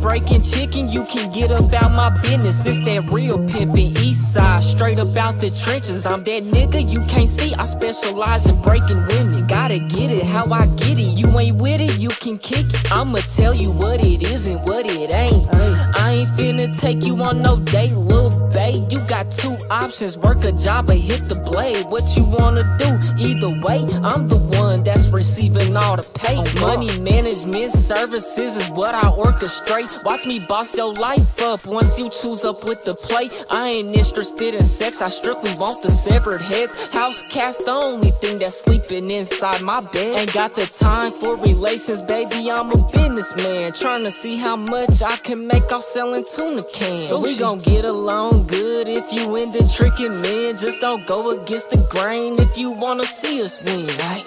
breaking chicken, you can get about my business. This that real pimpin' east side, straight about the trenches. I'm that nigga you can't see, I specialize in breaking women. Gotta get it how I get it, you ain't with it, you can kick it. I'ma tell you what it is and what it ain't. I ain't finna take you on no date, lil' babe. You got two options, work a job or hit the blade. What you wanna do? Either way, I'm the one that's receiving all the pay. Money management services is what I orchestrate. Watch me boss your life up once you choose up with the play. I ain't interested in sex, I strictly want the severed heads. House cast the only thing that's sleeping inside my bed. Ain't got the time for relations, baby, I'm a businessman. Trying to see how much I can make off selling tuna cans. So we gon' get along good if you into tricking men. Just don't go against the grain if you wanna see us win, right?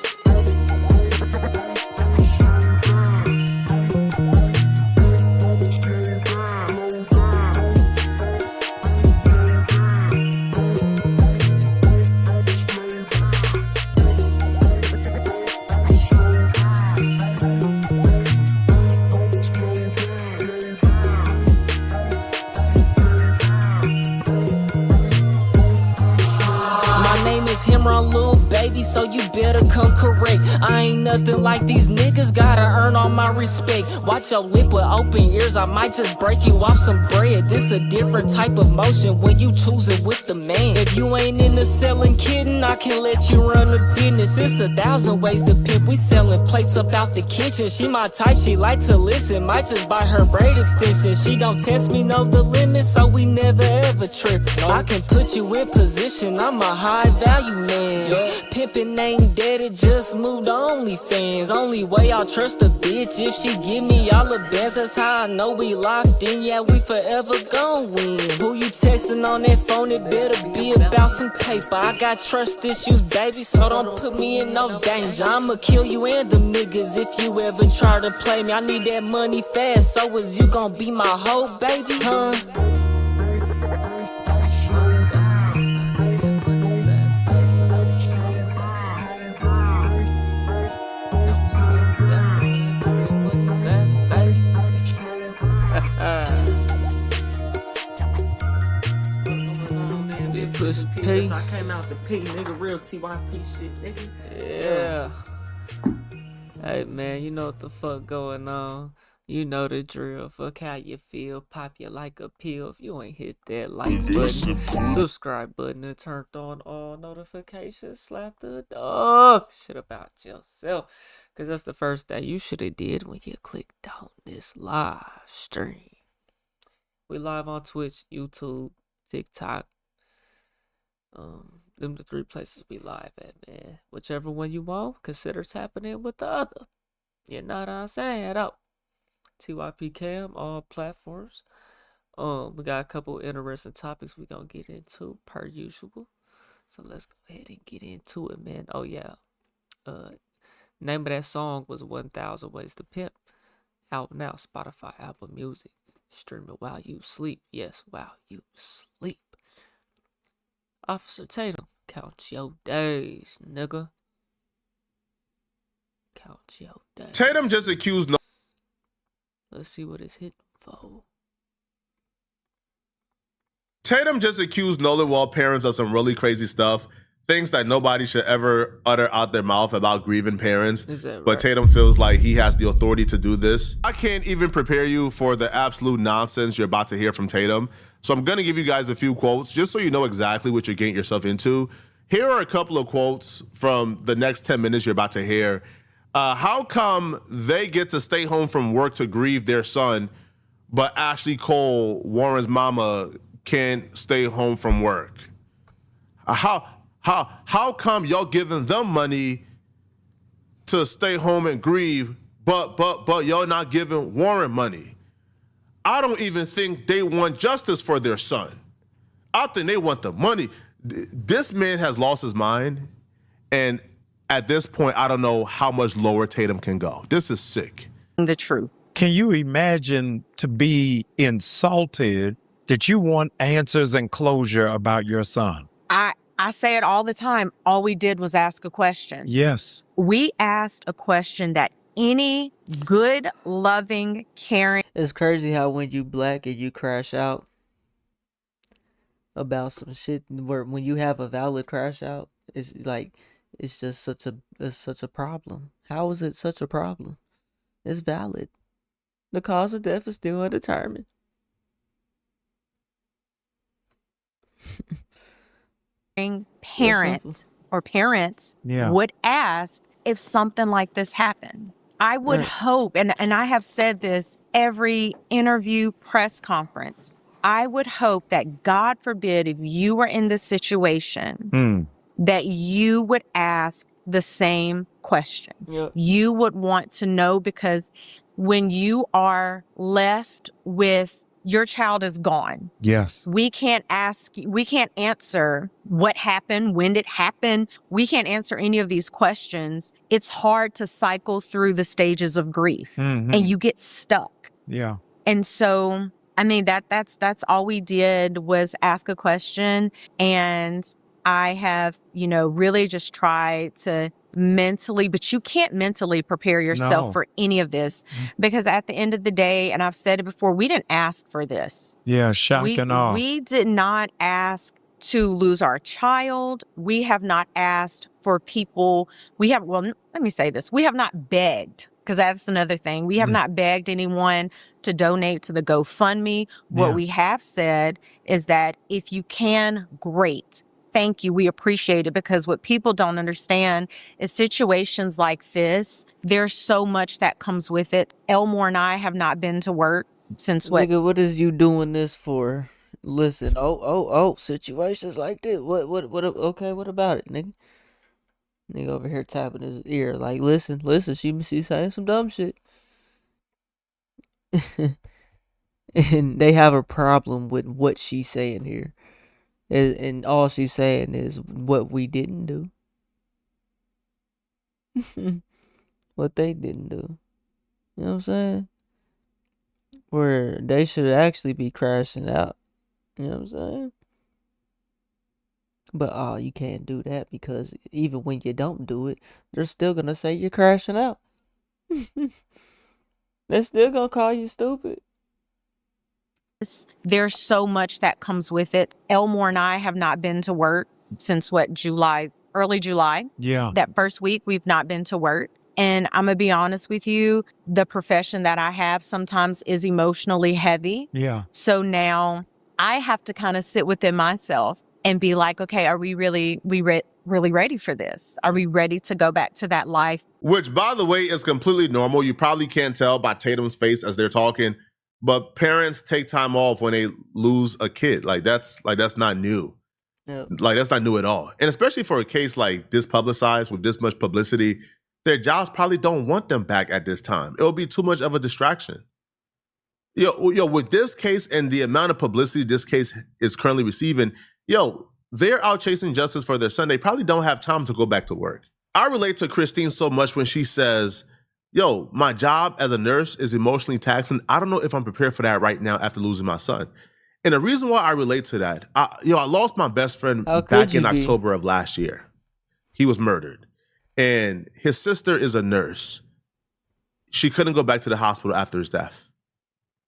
Himron, little baby, so you better come correct. I ain't nothing like these niggas, gotta earn all my respect. Watch your lip with open ears, I might just break you off some bread. This a different type of motion when you choosing with the man. If you ain't into selling kidding, I can let you run the business. It's 1,000 ways to pimp, we selling plates up out the kitchen. She my type, she like to listen, might just buy her braid extension. She don't test me, know the limit, so we never ever trip. I can put you in position, I'm a high value man. Pimpin' ain't dead, it just moved to OnlyFans. Only way I'll trust a bitch if she give me all the bands. That's how I know we locked in, yeah, we forever gon' win. Who you texting on that phone, it better be about some paper. I got trust issues, baby, so don't put me in no danger. I'ma kill you and them niggas if you ever try to play me. I need that money fast, so is you gon' be my hoe, baby, huh? P. I came out the P, nigga, real TYP shit, nigga. Yeah. Hey man, you know what the fuck going on. You know the drill. Fuck how you feel. Pop you like a pill. If you ain't hit that like button, subscribe button, and turned on all notifications. Slap the dog shit about yourself. Cause that's the first thing you should have did when you clicked on this live stream. We live on Twitch, YouTube, TikTok. Them the 3 places we live at, man. Whichever one you want, consider tapping in with the other. You know what I'm saying? Though. TYP Cam, all platforms. We got a couple interesting topics we gonna get into per usual. So let's go ahead and get into it, man. Oh yeah. Name of that song was 1,000 Ways to Pimp. Out now, Spotify, Apple Music. Stream it while you sleep. Yes, while you sleep. Officer Tatum, count your days, nigga. Count your days. Tatum just accused. Let's see what it's hitting for. Tatum just accused Nolan Wall parents of some really crazy stuff. Things that nobody should ever utter out their mouth about grieving parents. Is that right? But Tatum feels like he has the authority to do this. I can't even prepare you for the absolute nonsense you're about to hear from Tatum. So I'm going to give you guys a few quotes just so you know exactly what you're getting yourself into. Here are a couple of quotes from the next 10 minutes you're about to hear. How come they get to stay home from work to grieve their son, but Ashley Cole, Warren's mama, can't stay home from work? How come y'all giving them money to stay home and grieve, but y'all not giving Warren money? I don't even think they want justice for their son. I think they want the money. This man has lost his mind, and at this point, I don't know how much lower Tatum can go. This is sick. The truth. Can you imagine to be insulted that you want answers and closure about your son? I say it all the time. All we did was ask a question. Yes. We asked a question that any good, loving, caring. It's crazy how when you black and you crash out about some shit, where when you have a valid crash out, it's like it's just such a problem. How is it such a problem? It's valid. The cause of death is still undetermined. Parent or parents Yeah. would ask if something like this happened. I would Right. hope, and I have said this every interview, press conference, I would hope that, God forbid, if you were in this situation, that you would ask the same question. Yep. You would want to know, because when you are left with your child is gone, Yes. we can't answer what happened, when it happened. We can't answer any of these questions. It's hard to cycle through the stages of grief, and you get stuck. Yeah. And so, I mean, that's all we did was ask a question. And I have, really just tried to mentally, but you can't mentally prepare yourself No. for any of this, because at the end of the day, and I've said it before, we didn't ask for this. Yeah. Shock and awe. We did not ask to lose our child. We have not asked for people. Let me say this. We have not begged, because that's another thing. We have not begged anyone to donate to the GoFundMe. What Yeah. we have said is that if you can, great. Thank you. We appreciate it, because what people don't understand is situations like this, there's so much that comes with it. Elmore and I have not been to work since Nigga, what is you doing this for? Listen, situations like this. What, okay, what about it, nigga? Nigga over here tapping his ear, like, listen, she's saying some dumb shit. And they have a problem with what she's saying here. And all she's saying is what we didn't do. What they didn't do. You know what I'm saying? Where they should actually be crashing out. You know what I'm saying? But you can't do that, because even when you don't do it, they're still gonna say you're crashing out. They're still gonna call you stupid. There's so much that comes with it. Elmore and I have not been to work since early July. Yeah. That first week, we've not been to work. And I'm going to be honest with you, the profession that I have sometimes is emotionally heavy. Yeah. So now I have to kind of sit within myself and be like, okay, are we really ready for this? Are we ready to go back to that life? Which, by the way, is completely normal. You probably can't tell by Tatum's face as they're talking, but parents take time off when they lose a kid. That's not new. Yep. Like, that's not new at all. And especially for a case like this publicized with this much publicity, their jobs probably don't want them back at this time. It'll be too much of a distraction. With this case and the amount of publicity this case is currently receiving, they're out chasing justice for their son. They probably don't have time to go back to work. I relate to Christine so much when she says, my job as a nurse is emotionally taxing. I don't know if I'm prepared for that right now after losing my son. And the reason why I relate to that, I lost my best friend back in October of last year. He was murdered. And his sister is a nurse. She couldn't go back to the hospital after his death.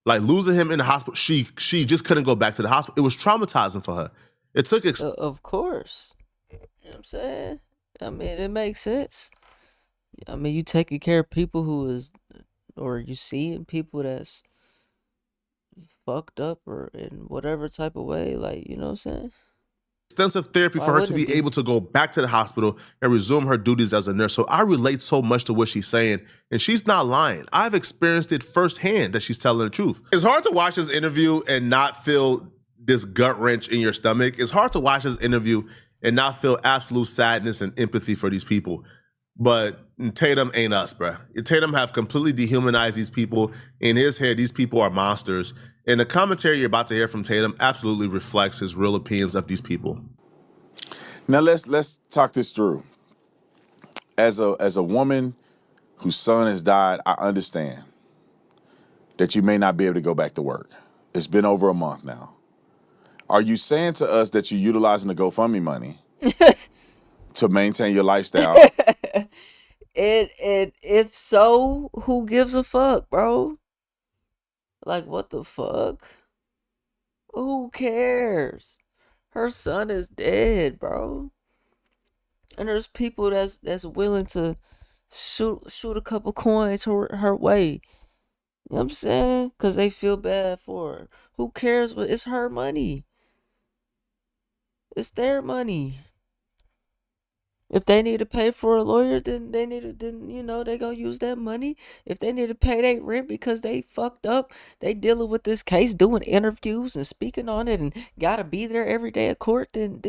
Like, losing him in the hospital, she just couldn't go back to the hospital. It was traumatizing for her. It took... Of course. You know what I'm saying? I mean, it makes sense. I mean, you taking care of people or you seeing people that's fucked up or in whatever type of way, like, you know what I'm saying? Extensive therapy for her to be able to go back to the hospital and resume her duties as a nurse. So I relate so much to what she's saying, and she's not lying. I've experienced it firsthand that she's telling the truth. It's hard to watch this interview and not feel this gut wrench in your stomach. It's hard to watch this interview and not feel absolute sadness and empathy for these people. But Tatum ain't us, bruh. Tatum have completely dehumanized these people. In his head, these people are monsters. And the commentary you're about to hear from Tatum absolutely reflects his real opinions of these people. Now let's talk this through. As a woman whose son has died, I understand that you may not be able to go back to work. It's been over a month now. Are you saying to us that you're utilizing the GoFundMe money to maintain your lifestyle? And if so, who gives a fuck, bro? Like, what the fuck? Who cares? Her son is dead, bro. And there's people that's willing to shoot a couple coins her way. You know what I'm saying? Cause they feel bad for her. Who cares? What it's her money. It's their money. If they need to pay for a lawyer, then they need to, then they gonna use that money. If they need to pay their rent because they fucked up, they dealing with this case, doing interviews and speaking on it, and gotta be there every day at court. Then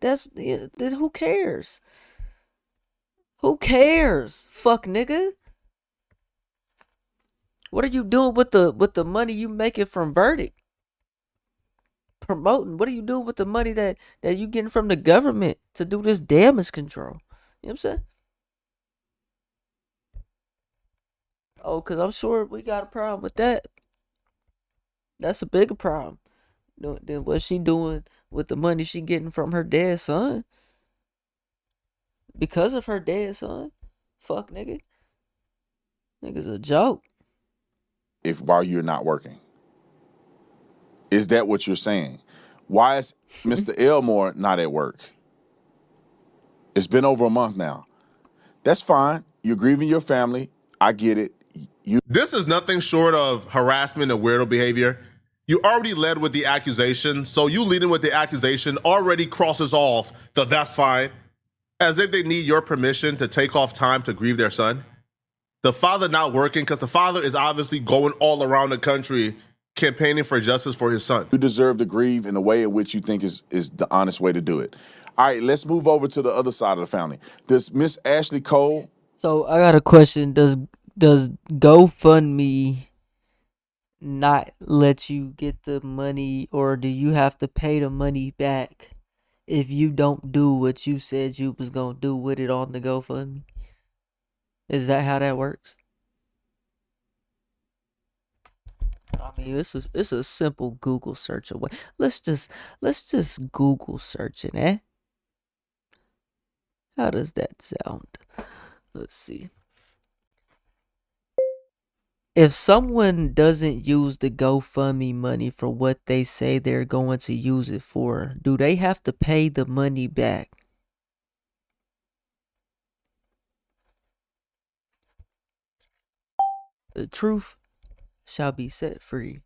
that's then who cares? Who cares? Fuck nigga. What are you doing with the money you making from verdict? Promoting. What are you doing with the money that you getting from the government to do this damage control? You know what I'm saying? Oh, cause I'm sure we got a problem with that. That's a bigger problem than what she doing with the money she getting from her dead son. Because of her dead son. Fuck nigga. Nigga's a joke. If while you're not working. Is that what you're saying? Why is Mr. Elmore not at work? It's been over a month now. That's fine. You're grieving your family. I get it. This is nothing short of harassment and weirdo behavior. You already led with the accusation, so you leading with the accusation already crosses off the that's fine, as if they need your permission to take off time to grieve their son. The father not working because the father is obviously going all around the country campaigning for justice for his son. You deserve to grieve in the way in which you think is the honest way to do it. All right, let's move over to the other side of the family. Does Miss Ashley Cole? So I got a question. Does GoFundMe not let you get the money, or do you have to pay the money back if you don't do what you said you was gonna do with it on the GoFundMe? Is that how that works? I mean, it's a simple Google search away. Let's just Google search it, eh? How does that sound? Let's see. If someone doesn't use the GoFundMe money for what they say they're going to use it for, do they have to pay the money back? The truth shall be set free.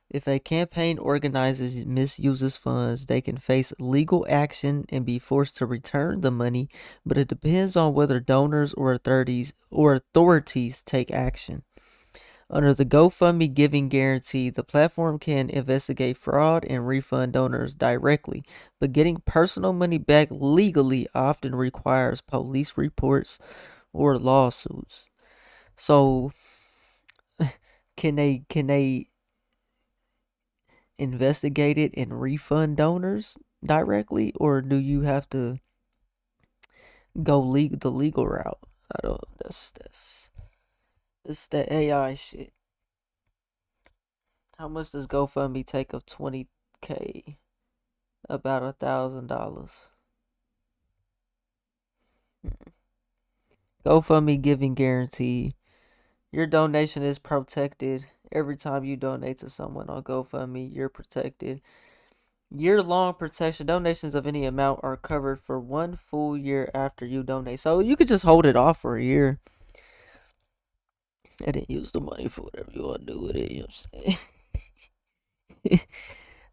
If a campaign organizer misuses funds, they can face legal action and be forced to return the money, but it depends on whether donors or authorities take action. Under the GoFundMe Giving Guarantee, the platform can investigate fraud and refund donors directly, but getting personal money back legally often requires police reports or lawsuits. So, can they investigate it and refund donors directly, or do you have to go the legal route? I don't. It's that AI shit. How much does GoFundMe take of $20K? About $1,000. GoFundMe Giving Guarantee. Your donation is protected. Every time you donate to someone on GoFundMe, you're protected. Year-long protection. Donations of any amount are covered for 1 full year after you donate. So you could just hold it off for a year and then use the money for whatever you want to do with it. You know what I'm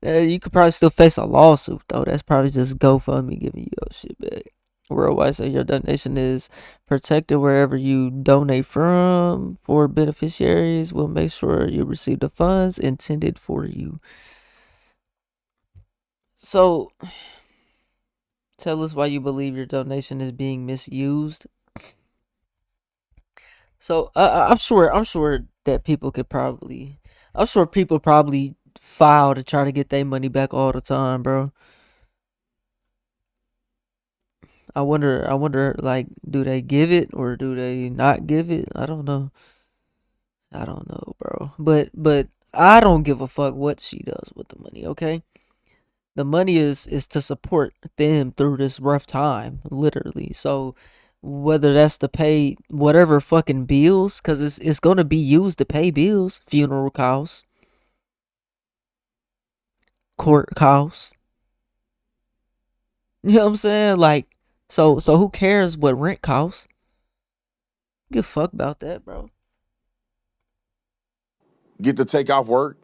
saying? You could probably still face a lawsuit, though. That's probably just GoFundMe giving you your shit back. Worldwide, so your donation is protected wherever you donate from. For beneficiaries, we'll make sure you receive the funds intended for you. So, tell us why you believe your donation is being misused. So, I'm sure that people could probably, I'm sure people probably file to try to get their money back all the time, bro. I wonder, like, do they give it or do they not give it? I don't know, bro. But I don't give a fuck what she does with the money. Okay, the money is to support them through this rough time, literally. So whether that's to pay whatever fucking bills, cause it's gonna be used to pay bills, funeral costs, court costs. You know what I'm saying? Like, so who cares what rent costs? Give a fuck about that, bro. Get to take off work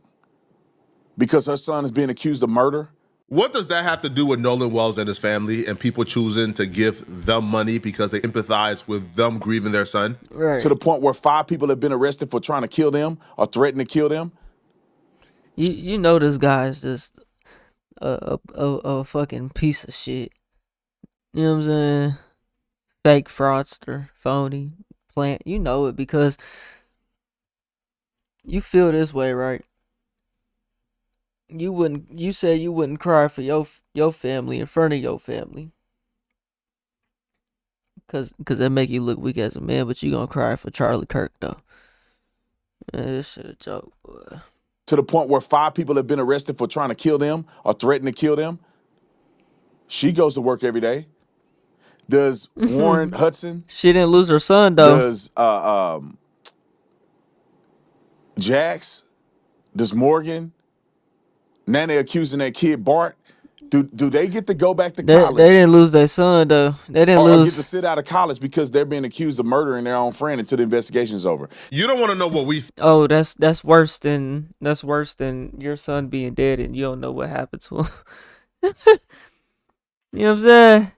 because her son is being accused of murder. What does that have to do with Nolan Wells and his family and people choosing to give them money because they empathize with them grieving their son? Right. To the point where 5 people have been arrested for trying to kill them or threatening to kill them. You know this guy's just a fucking piece of shit. You know what I'm saying? Fake fraudster, phony, plant. You know it because you feel this way, right? You said you wouldn't cry for your family in front of your family. Cause that make you look weak as a man, but you gonna cry for Charlie Kirk though. Man, this shit a joke, boy. To the point where 5 people have been arrested for trying to kill them or threatening to kill them. She goes to work every day. Does Warren Hudson? She didn't lose her son though. Does Jax? Does Morgan? Now they're accusing that kid Bart. Do they get to go back to college? They didn't lose their son though. They didn't or lose. get to sit out of college because they're being accused of murdering their own friend until the investigation's over. You don't want to know what we Oh, that's worse than your son being dead and you don't know what happened to him. You know what I'm saying?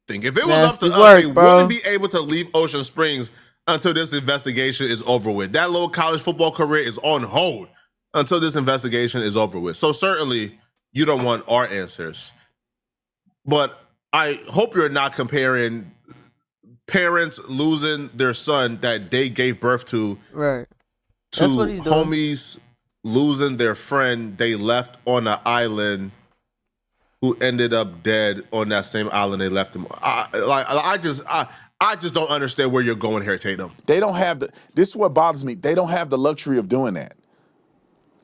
think. If it was Nasty up to work, us, they bro. wouldn't be able to leave Ocean Springs until this investigation is over with. That little college football career is on hold until this investigation is over with. So certainly you don't want our answers. But I hope you're not comparing parents losing their son that they gave birth to Right. to That's what he's doing. homies losing their friend they left on an island who ended up dead on that same island they left him. I just don't understand where you're going here, Tatum. They don't have this is what bothers me. They don't have the luxury of doing that.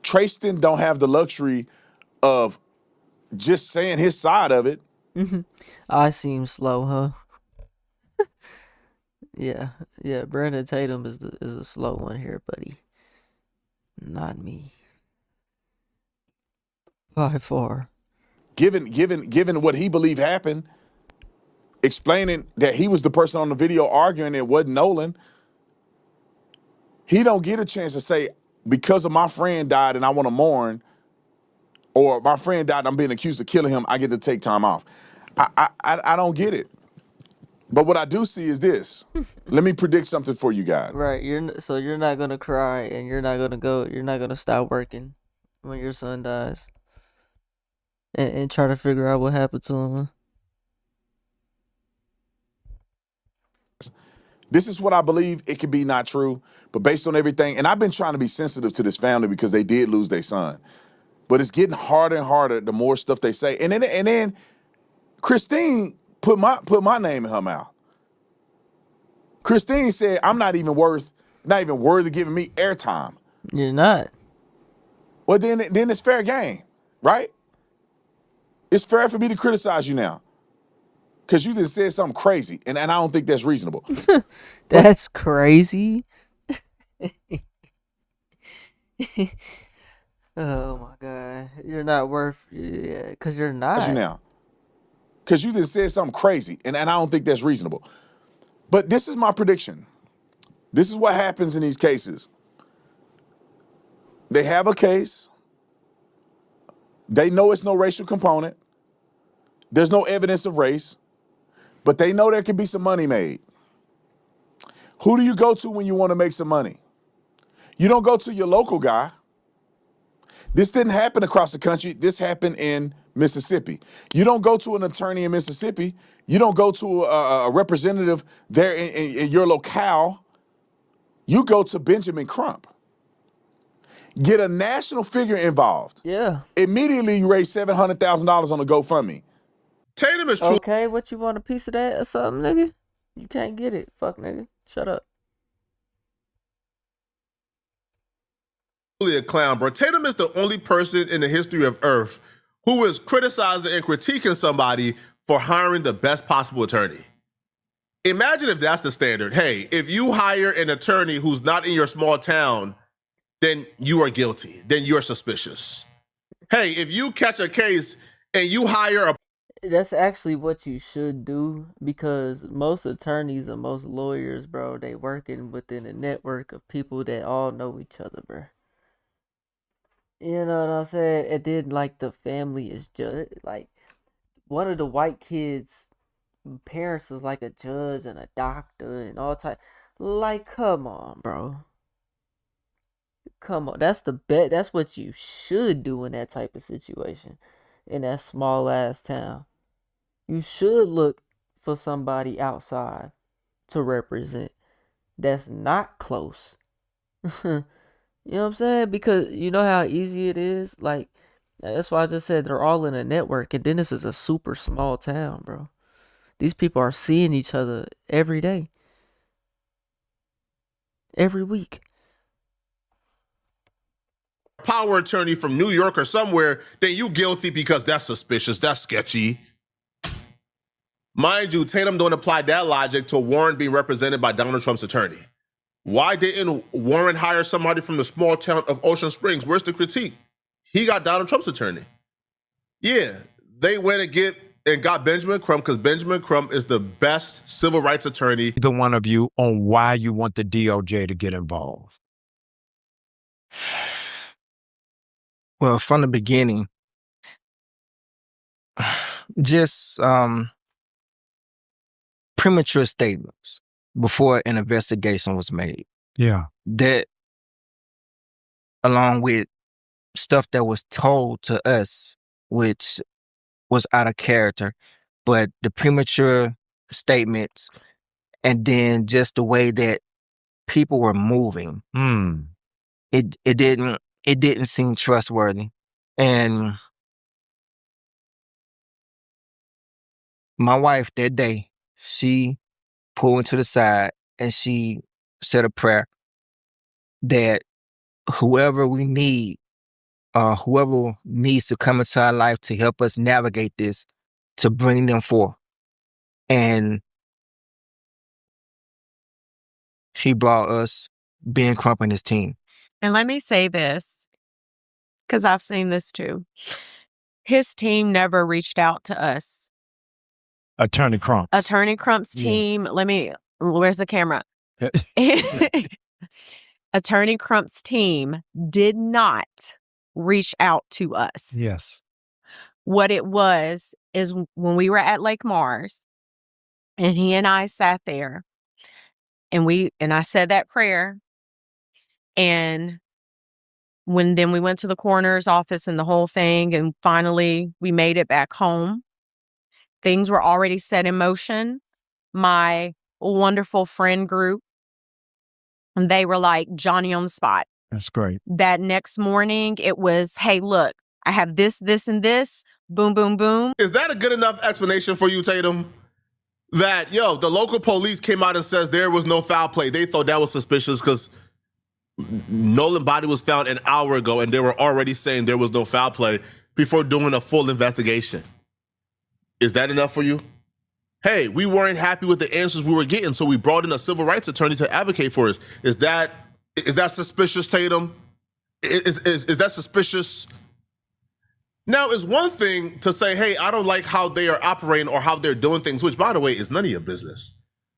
Trayston don't have the luxury of just saying his side of it. I seem slow, huh? Yeah. Brandon Tatum is a slow one here, buddy. Not me. By far. Given what he believed happened, explaining that he was the person on the video arguing it wasn't Nolan, he don't get a chance to say, because of my friend died and I want to mourn, or my friend died and I'm being accused of killing him, I get to take time off. I don't get it. But what I do see is this. Let me predict something for you guys. Right. You're not gonna cry and you're not gonna stop working when your son dies. And try to figure out what happened to him. Huh? This is what I believe. It could be not true, but based on everything, and I've been trying to be sensitive to this family because they did lose their son. But it's getting harder and harder the more stuff they say. And then Christine put my name in her mouth. Christine said, I'm not even worthy of giving me airtime. You're not. Well, then it's fair game, right? It's fair for me to criticize you now. Because you just said something crazy, and I don't think that's reasonable. That's crazy. Oh my God. You're not worth, yeah, because you're not. You now. Because you just said something crazy, and I don't think that's reasonable. But this is my prediction. This is what happens in these cases. They have a case. They know it's no racial component. There's no evidence of race. But they know there can be some money made. Who do you go to when you want to make some money? You don't go to your local guy. This didn't happen across the country. This happened in Mississippi. You don't go to an attorney in Mississippi. You don't go to a representative there in your locale. You go to Benjamin Crump. Get a national figure involved. Yeah. Immediately you raise $700,000 on a GoFundMe. Tatum is truly Okay, what you want, a piece of that or something, nigga? You can't get it. Fuck, nigga. Shut up. a clown, bro. Tatum is the only person in the history of Earth who is criticizing and critiquing somebody for hiring the best possible attorney. Imagine if that's the standard. Hey, if you hire an attorney who's not in your small town, then you are guilty. Then you're suspicious. Hey, if you catch a case and you hire a That's actually what you should do, because most attorneys and most lawyers, bro, they working within a network of people that all know each other, bro. You know what I'm saying? And then like the family is just like one of the white kids' parents is like a judge and a doctor and all type. Like, come on, bro. Come on. That's the bet. That's what you should do in that type of situation, in that small ass town. You should look for somebody outside to represent that's not close. You know what I'm saying? Because you know how easy it is? Like, that's why I just said they're all in a network. And then this is a super small town, bro. These people are seeing each other every day, every week. power attorney from New York or somewhere, then you guilty because that's suspicious. That's sketchy. Mind you, Tatum don't apply that logic to Warren being represented by Donald Trump's attorney. Why didn't Warren hire somebody from the small town of Ocean Springs? Where's the critique? He got Donald Trump's attorney. Yeah, they went and got Benjamin Crump because Benjamin Crump is the best civil rights attorney. Either one of you on why you want the DOJ to get involved. Well, from the beginning, just premature statements before an investigation was made. Yeah. That, along with stuff that was told to us, which was out of character, but the premature statements and then just the way that people were moving, it didn't seem trustworthy. And my wife that day, she pulled me to the side and she said a prayer that whoever needs to come into our life to help us navigate this, to bring them forth. And he brought us Ben Crump and his team. And let me say this, because I've seen this too. His team never reached out to us. Attorney Crump. Attorney Crump's team, where's the camera? Attorney Crump's team did not reach out to us. Yes. What it was is when we were at Lake Mars and he and I sat there and I said that prayer, and then we went to the coroner's office and the whole thing, and finally we made it back home. Things were already set in motion. My wonderful friend group, and they were like Johnny on the spot. That's great. That next morning, it was, hey, look, I have this, this, and this. Boom, boom, boom. Is that a good enough explanation for you, Tatum? That, the local police came out and says there was no foul play. They thought that was suspicious because Nolan's body was found an hour ago and they were already saying there was no foul play before doing a full investigation. Is that enough for you? Hey, we weren't happy with the answers we were getting, so we brought in a civil rights attorney to advocate for us. Is that suspicious, Tatum? Is that suspicious? Now, it's one thing to say, hey, I don't like how they are operating or how they're doing things, which, by the way, is none of your business.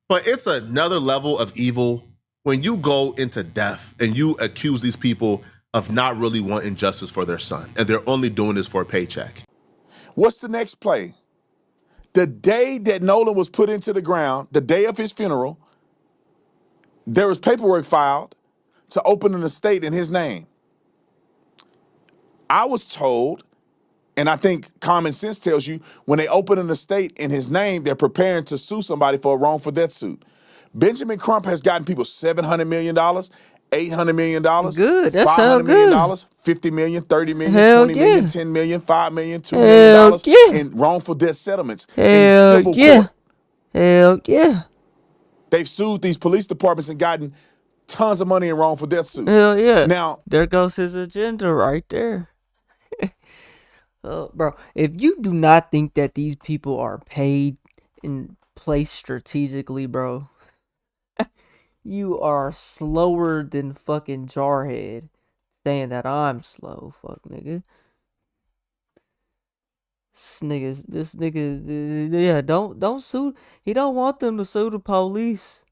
But it's another level of evil when you go into depth and you accuse these people of not really wanting justice for their son, and they're only doing this for a paycheck. What's the next play? The day that Nolan was put into the ground, the day of his funeral, there was paperwork filed to open an estate in his name. I was told, and I think common sense tells you, when they open an estate in his name, they're preparing to sue somebody for a wrongful death suit. Benjamin Crump has gotten people $700 million, $800 million, Good. That $500 sound million, good. $50 million, $30 million, Hell $20 million, yeah. $10 million, $5 million, $2 Hell million yeah. in wrongful death settlements in Hell civil yeah. court. Hell yeah. They've sued these police departments and gotten tons of money in wrongful death suits. Hell yeah. Now, there goes his agenda right there. Bro, if you do not think that these people are paid and placed strategically, bro. You are slower than fucking Jarhead saying that I'm slow, fuck nigga. This nigga, yeah, don't sue. He don't want them to sue the police.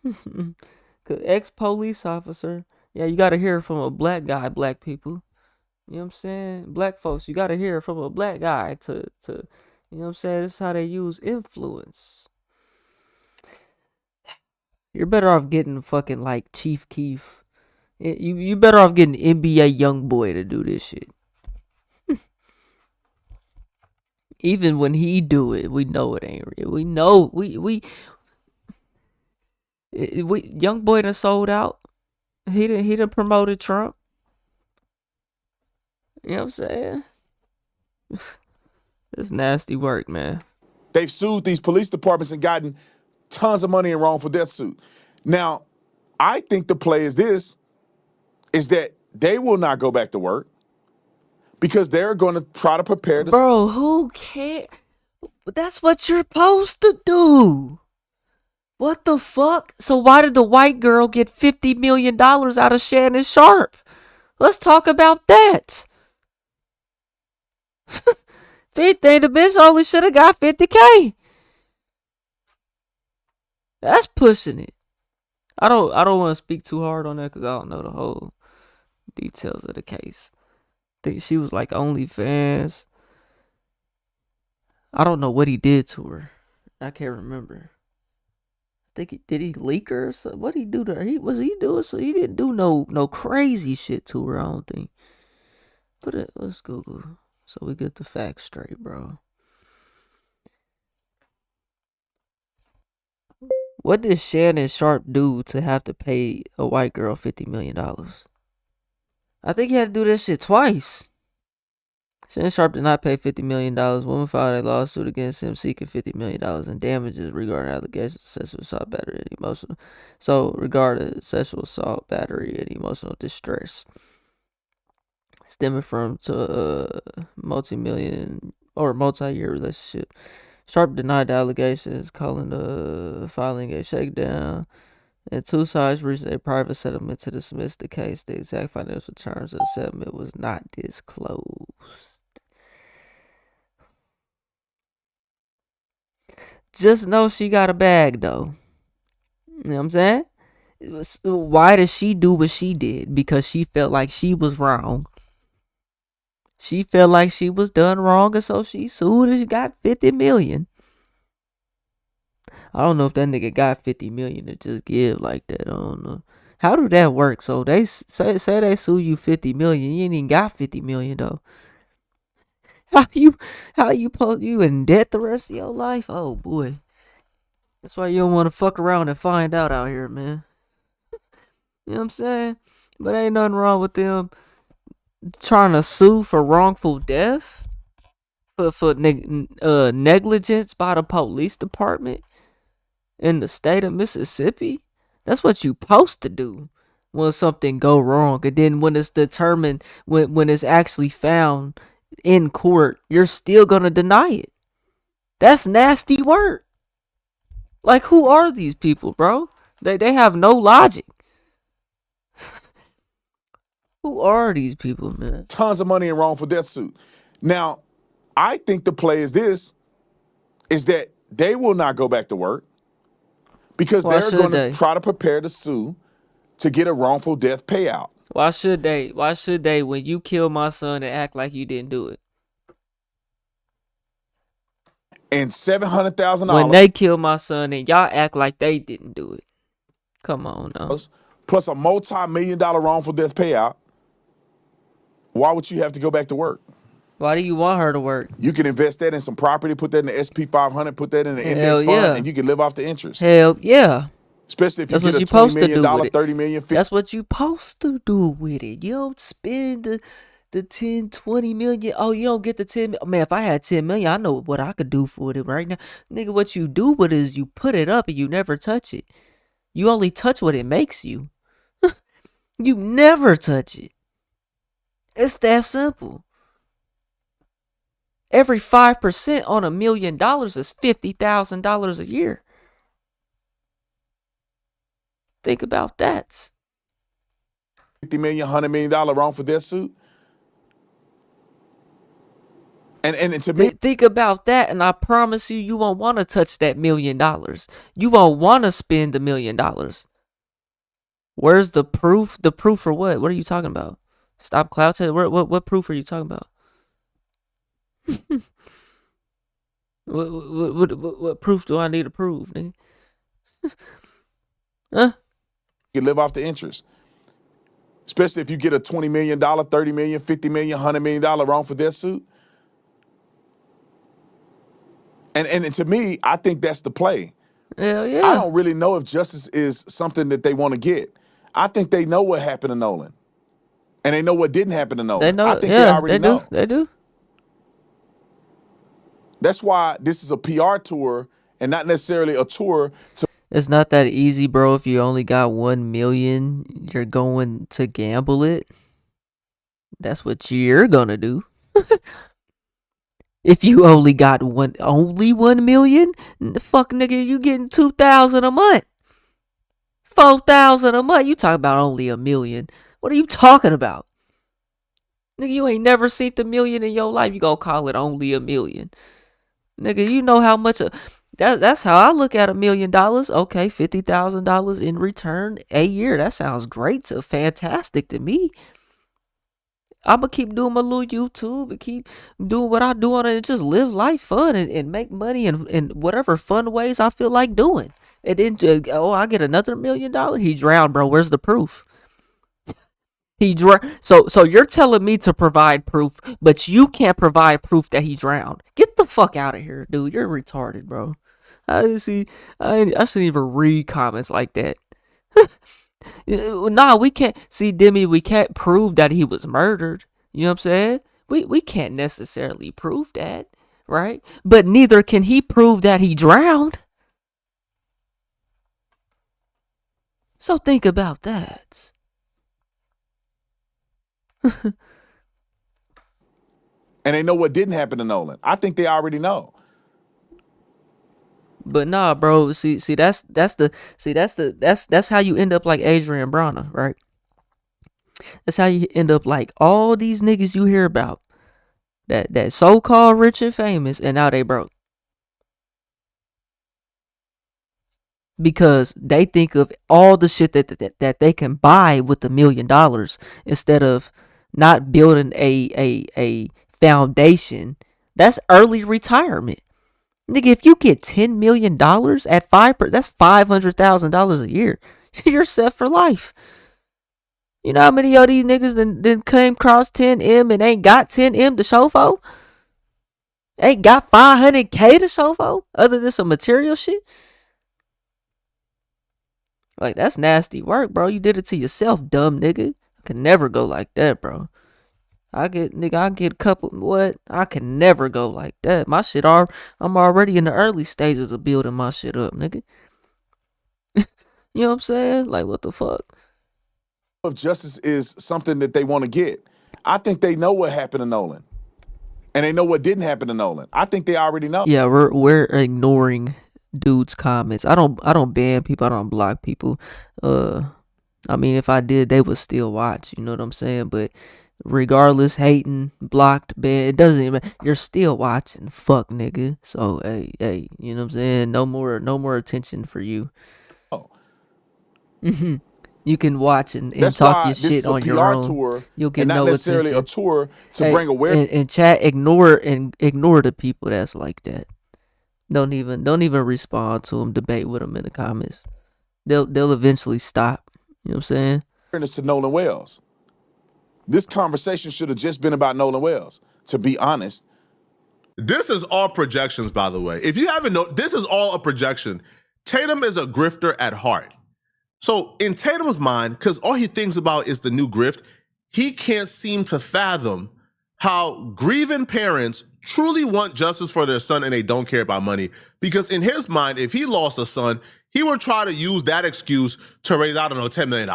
Cause ex-police officer, yeah, you gotta hear it from a black guy, black people. You know what I'm saying? Black folks, you gotta hear it from a black guy to you know what I'm saying? This is how they use influence. You're better off getting fucking like Chief Keef. You better off getting NBA young boy to do this shit. Even when he do it, we know it ain't real. We know we young boy done sold out. He done promoted Trump. You know what I'm saying? It's nasty work, man. They've sued these police departments and gotten tons of money in wrongful death suit. Now, I think the play is this, is that they will not go back to work because they're going to try to prepare to... Bro, who cares? That's what you're supposed to do. What the fuck? So why did the white girl get $50 million out of Shannon Sharp? Let's talk about that. The bitch only should have got $50K. That's pushing it. I don't want to speak too hard on that because I don't know the whole details of the case. I think she was like OnlyFans. I don't know what he did to her. I can't remember. I think did he leak her or something? What did he do to her? He didn't do no crazy shit to her, I don't think. But let's Google so we get the facts straight, bro. What did Shannon Sharp do to have to pay a white girl $50 million? I think he had to do that shit twice. Shannon Sharp did not pay $50 million. Woman filed a lawsuit against him seeking $50 million in damages regarding allegations of sexual assault, battery, and emotional. So, regarding sexual assault, battery, and emotional distress, stemming from multi-year relationship. Sharp denied the allegations, calling the filing a shakedown. And two sides reached a private settlement to dismiss the case. The exact financial terms of the settlement was not disclosed. Just know she got a bag, though. You know what I'm saying? Why did she do what she did? Because she felt like she was wrong. She felt like she was done wrong, and so she sued and she got $50 million. I don't know if that nigga got $50 million to just give like that. I don't know. How do that work? So they say they sue you $50 million. You ain't even got $50 million though. How you in debt the rest of your life? Oh boy. That's why you don't want to fuck around and find out out here, man. You know what I'm saying? But ain't nothing wrong with them trying to sue for wrongful death, for negligence by the police department in the state of Mississippi. That's what you supposed to do when something go wrong, and then when it's determined, when it's actually found in court, you're still gonna deny it. That's nasty work. Like, who are these people, bro? They have no logic. Who are these people, man? Tons of money in wrongful death suit. Now, I think the play is this, is that they will not go back to work because they're going to try to prepare to sue to get a wrongful death payout. Why should they? Why should they, when you kill my son, and act like you didn't do it? And $700,000. When they kill my son and y'all act like they didn't do it. Come on now. Plus a multi-million-dollar wrongful death payout. Why would you have to go back to work? Why do you want her to work? You can invest that in some property, put that in the SP 500, put that in the index fund, and you can live off the interest. Hell yeah. Especially if you get a $20 million, $30 million, $50 million. That's what you supposed to do with it. You don't spend the 10, 20 million. Oh, you don't get the 10 million. Man, if I had 10 million, I know what I could do for it right now. Nigga, what you do with it is you put it up and you never touch it. You only touch what it makes you. You never touch it. It's that simple. Every 5% on $1 million is $50,000 a year. Think about that. $50 million, $100 million wrongful death suit. And to me, Think about that, and I promise you, you won't want to touch that $1 million. You won't want to spend $1 million. Where's the proof? The proof for what? What are you talking about? Stop cloud chasing. What proof are you talking about? What proof do I need to prove, nigga? Huh? you live off the interest. Especially if you get a $20 million, $30 million, $50 million, $100 million wrongful death suit. And to me, I think that's the play. Hell I yeah. don't really know if justice is something that they want to get. I think they know what happened to Nolan. And they know what didn't happen to Nolan. They know. I think Yeah, they already know. do. They do. That's why this is a PR tour and not necessarily a tour to It's not that easy, bro. If you only got 1 million, you're going to gamble it. That's what you're gonna do. If you only got only 1 million, fuck nigga, you getting 2,000 a month, 4,000 a month. You talking about only $1 million? What are you talking about, nigga? You ain't never seen the million in your life. You gonna call it only $1 million, nigga? You know how much? That's how I look at $1 million. Okay, $50,000 in return a year. That sounds great to fantastic to me. I'ma keep doing my little YouTube and keep doing what I do on it and just live life fun and make money in whatever fun ways I feel like doing. And then, I get another $1 million. He drowned, bro. Where's the proof? He drowned. So you're telling me to provide proof, but you can't provide proof that he drowned. Get the fuck out of here, dude. You're retarded, bro. I shouldn't even read comments like that. Nah, we can't see Demi. We can't prove that he was murdered. You know what I'm saying? We can't necessarily prove that, right? But neither can he prove that he drowned. So think about that. and they know what didn't happen to Nolan. I think they already know. But nah, bro. See, that's how you end up like Adrian Brana, right? That's how you end up like all these niggas you hear about that so-called rich and famous, and now they broke because they think of all the shit that they can buy with $1 million instead of not building a foundation. That's early retirement. Nigga, if you get $10 million at 5%, that's $500,000 a year. You're set for life. You know how many of these niggas then came across 10M and ain't got 10M to show for? Ain't got 500K to show for? Other than some material shit? Like, that's nasty work, bro. You did it to yourself, dumb nigga. I can never go like that, bro. I get a couple. What? I can never go like that. My shit I'm already in the early stages of building my shit up, nigga. You know what I'm saying? Like, what the fuck? If justice is something that they want to get, I think they know what happened to Nolan, and they know what didn't happen to Nolan. I think they already know. Yeah, we're ignoring dude's comments. I don't ban people. I don't block people. I mean, if I did, they would still watch. You know what I'm saying? But regardless, hating, blocked, banned, it doesn't even. You're still watching, fuck nigga. So hey, you know what I'm saying? No more attention for you. Oh. You can watch and That's talk why your this shit is a on PR your own. tour, You'll get and not no necessarily attention. a tour to bring awareness. And chat, ignore the people that's like that. Don't even respond to them. Debate with them in the comments. They'll eventually stop. You know what I'm saying? To Nolan Wells. This conversation should have just been about Nolan Wells, to be honest. This is all projections, by the way. If you haven't known, this is all a projection. Tatum is a grifter at heart. So in Tatum's mind, because all he thinks about is the new grift, he can't seem to fathom how grieving parents truly want justice for their son and they don't care about money. Because in his mind, if he lost a son, he would try to use that excuse to raise, I don't know, $10 million.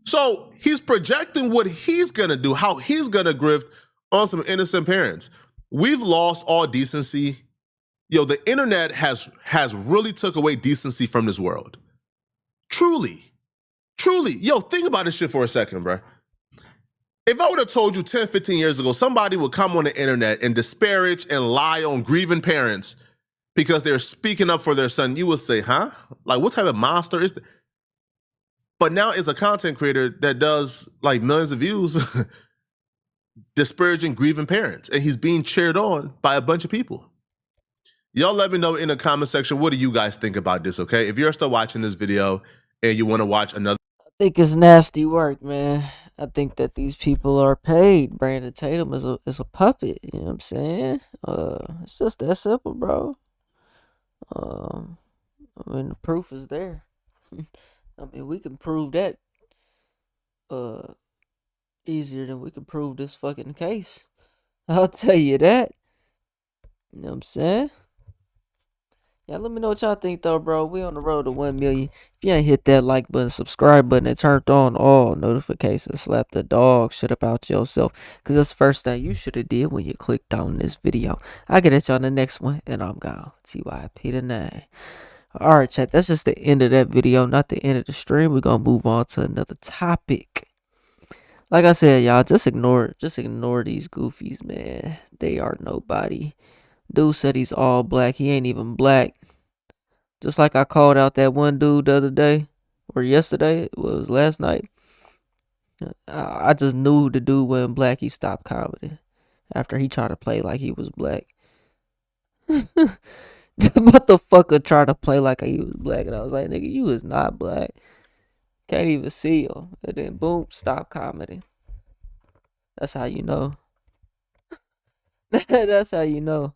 So he's projecting what he's gonna do, how he's gonna grift on some innocent parents. we've lost all decency. Yo, the internet has really took away decency from this world. Truly. Yo, think about this shit for a second, bro. If I would have told you 10, 15 years ago, somebody would come on the internet and disparage and lie on grieving parents because they're speaking up for their son, you would say, huh? Like, what type of monster is that? But now it's a content creator that does like millions of views disparaging grieving parents, and he's being cheered on by a bunch of people. Y'all let me know in the comment section, what do you guys think about this, okay? If you're still watching this video and you want to watch another... I think it's nasty work, man. I think that these people are paid. Brandon Tatum is a puppet, you know what I'm saying? It's just that simple, bro. I mean, the proof is there. I mean, we can prove that easier than we can prove this fucking case. I'll tell you that. You know what I'm saying? Yeah, let me know what y'all think though, bro. We on the road to 1 million. If you ain't hit that like button, subscribe button, and turned on all notifications, slap the dog shit about yourself. Cause that's the first thing you should have did when you clicked on this video. I'll get at y'all in the next one, and I'm gone. TYP the 9. Alright, chat, that's just the end of that video, not the end of the stream. We're gonna move on to another topic. Like I said, y'all, just ignore these goofies, man. They are nobody. Dude said he's all black. He ain't even black. Just like I called out that one dude the other day, or yesterday, it was last night. I just knew the dude wasn't black. He stopped comedy after he tried to play like he was black. The motherfucker tried to play like he was black, and I was like, nigga, you is not black. Can't even see him. And then boom, stop comedy. That's how you know. That's how you know.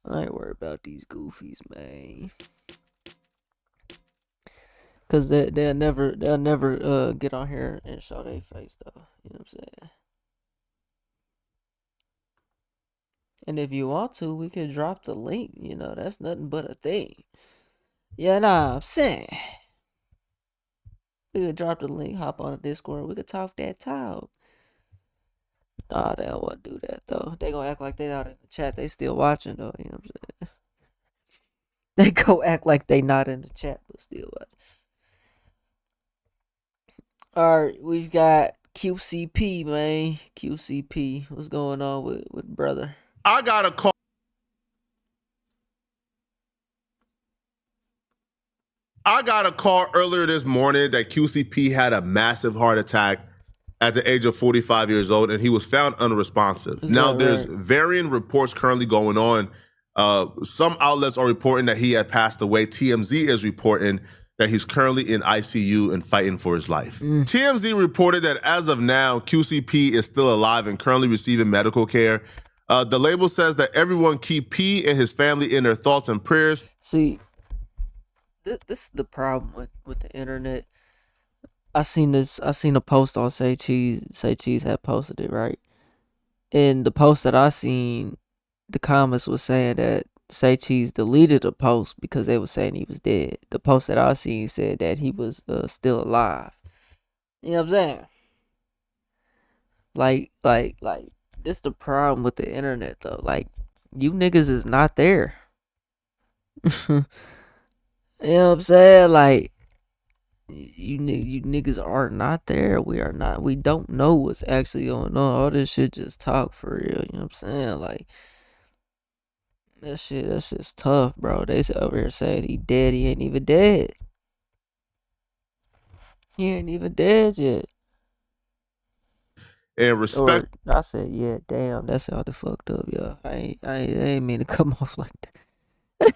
I ain't worried about these goofies, man. Cause they'll never get on here and show their face though. You know what I'm saying? And if you want to, we could drop the link. You know, that's nothing but a thing. Yeah, nah, I'm saying. We could drop the link, hop on the Discord, we could talk that talk. Nah, they don't want to do that though. They gonna act like they not in the chat. They still watching though. You know what I'm saying? They go act like they not in the chat, but still watching. Alright, we've got QCP, man. QCP. What's going on with brother? I got a call. I got a call earlier this morning that QCP had a massive heart attack at the age of 45 years old, and he was found unresponsive. Now, there's varying reports currently going on. Some outlets are reporting that he had passed away. TMZ is reporting that he's currently in ICU and fighting for his life. TMZ reported that as of now, QCP is still alive and currently receiving medical care. The label says that everyone keep P and his family in their thoughts and prayers. See, this is the problem with the internet. I seen a post on Say Cheese had posted it, right? And the post that I seen, the comments was saying that Say Cheese deleted the post because they was saying he was dead. The post that I seen said that he was still alive. You know what I'm saying? Like this the problem with the internet though. Like, you niggas is not there. You know what I'm saying? Like, you niggas are not there. We are not. We don't know what's actually going on. All this shit just talk for real. You know what I'm saying? Like, that shit's tough, bro. They over here saying he dead. He ain't even dead. He ain't even dead yet. And respect. Or, I said, yeah, damn. That sounded fucked up, y'all. I ain't mean to come off like that.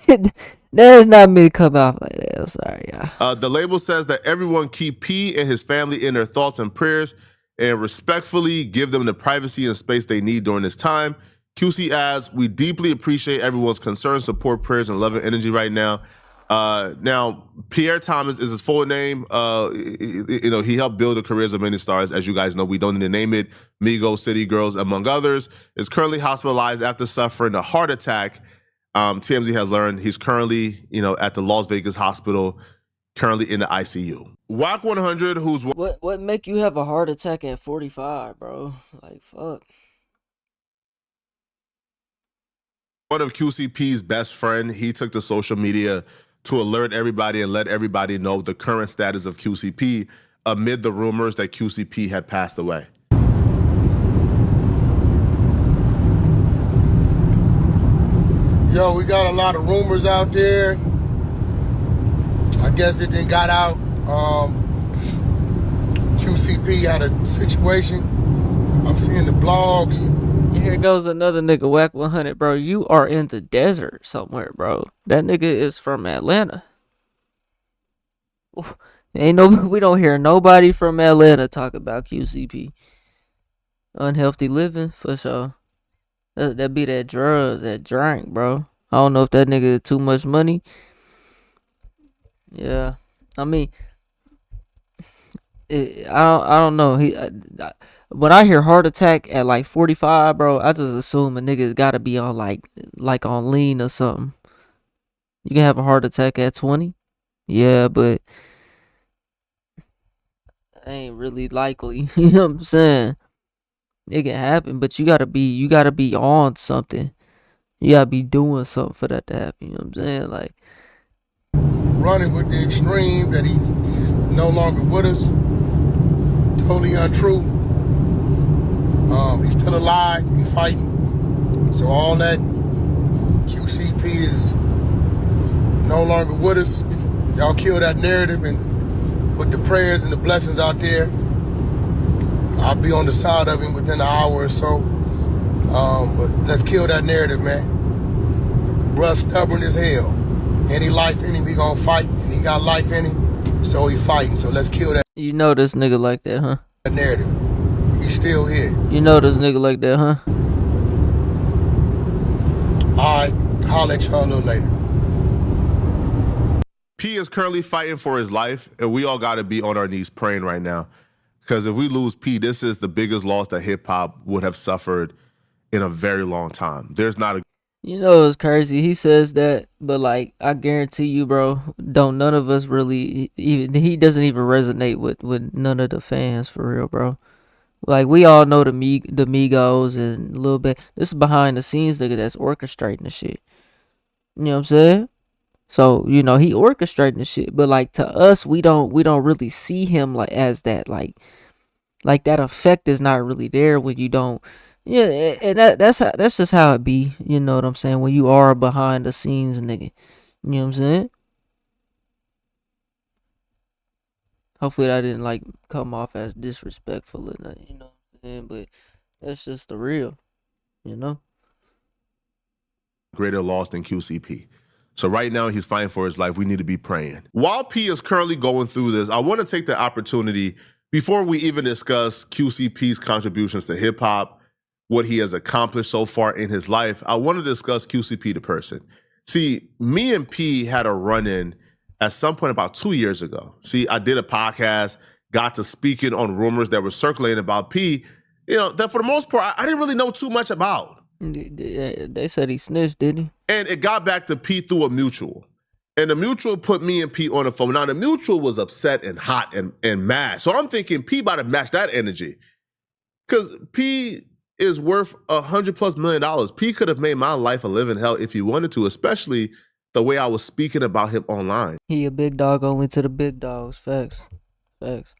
That did not mean to come off like that. I'm sorry, y'all. The label says that everyone keep P and his family in their thoughts and prayers and respectfully give them the privacy and space they need during this time. QC adds, we deeply appreciate everyone's concern, support, prayers, and love and energy right now. Now, Pierre Thomas is his full name. He helped build the careers of many stars. As you guys know, we don't need to name it. Migos, City Girls, among others, is currently hospitalized after suffering a heart attack. TMZ has learned he's currently, at the Las Vegas hospital, currently in the ICU. WAC 100, who's... What make you have a heart attack at 45, bro? Like, fuck. One of QCP's best friend, he took to social media to alert everybody and let everybody know the current status of QCP amid the rumors that QCP had passed away. Yo, we got a lot of rumors out there. I guess it then got out. QCP had a situation. I'm seeing the blogs. And here goes another nigga, Whack 100, bro. You are in the desert somewhere, bro. That nigga is from Atlanta. We don't hear nobody from Atlanta talk about QCP. Unhealthy living, for sure. That be that drugs, that drink, bro. I don't know if that nigga too much money. Yeah, I mean, I don't know. When I hear heart attack at like 45, bro, I just assume a nigga's gotta be on like on lean or something. You can have a heart attack at 20, yeah, but ain't really likely. You know what I'm saying? It can happen, but you gotta be on something. You gotta be doing something for that to happen. You know what I'm saying? Like, Running with the extreme that he's no longer with us. Totally untrue. He's still alive. He's fighting. So all that QCP is no longer with us. Y'all kill that narrative and put the prayers and the blessings out there. I'll be on the side of him within an hour or so. But let's kill that narrative, man. Bruh stubborn as hell. Any life in him, he gonna fight. And he got life in him, so he fighting. So let's kill that you know this nigga like that, huh? narrative. He's still here. You know this nigga like that, huh? Alright, holler at y'all a little later. P is currently fighting for his life, and we all gotta be on our knees praying right now. Because if we lose P, this is the biggest loss that hip hop would have suffered in a very long time. There's not a You know it's crazy. He says that, but like I guarantee you, bro, don't none of us really even he doesn't even resonate with none of the fans for real, bro. Like we all know the Migos and a little bit. This is behind the scenes nigga that's orchestrating the shit. You know what I'm saying? So, you know, he orchestrating the shit, but like to us, we don't really see him like as that like that effect is not really there when you don't. Yeah, and that's just how it be. You know what I'm saying? When you are behind the scenes, nigga. You know what I'm saying? Hopefully that didn't like come off as disrespectful or nothing. You know what I'm saying? But that's just the real. You know. greater loss than QCP. So right now he's fighting for his life. We need to be praying. While P is currently going through this, I want to take the opportunity before we even discuss QCP's contributions to hip hop, what he has accomplished so far in his life. I want to discuss QCP the person. See, me and P had a run-in at some point about 2 years ago. See, I did a podcast, got to speaking on rumors that were circulating about P, you know, that for the most part, I didn't really know too much about. They said he snitched, didn't he? And it got back to P through a mutual. And the mutual put me and P on the phone. Now, the mutual was upset and hot and mad. So I'm thinking P about to match that energy. Because P is worth $100+ million. P could have made my life a living hell if he wanted to, especially the way I was speaking about him online. He a big dog only to the big dogs. Facts. Facts.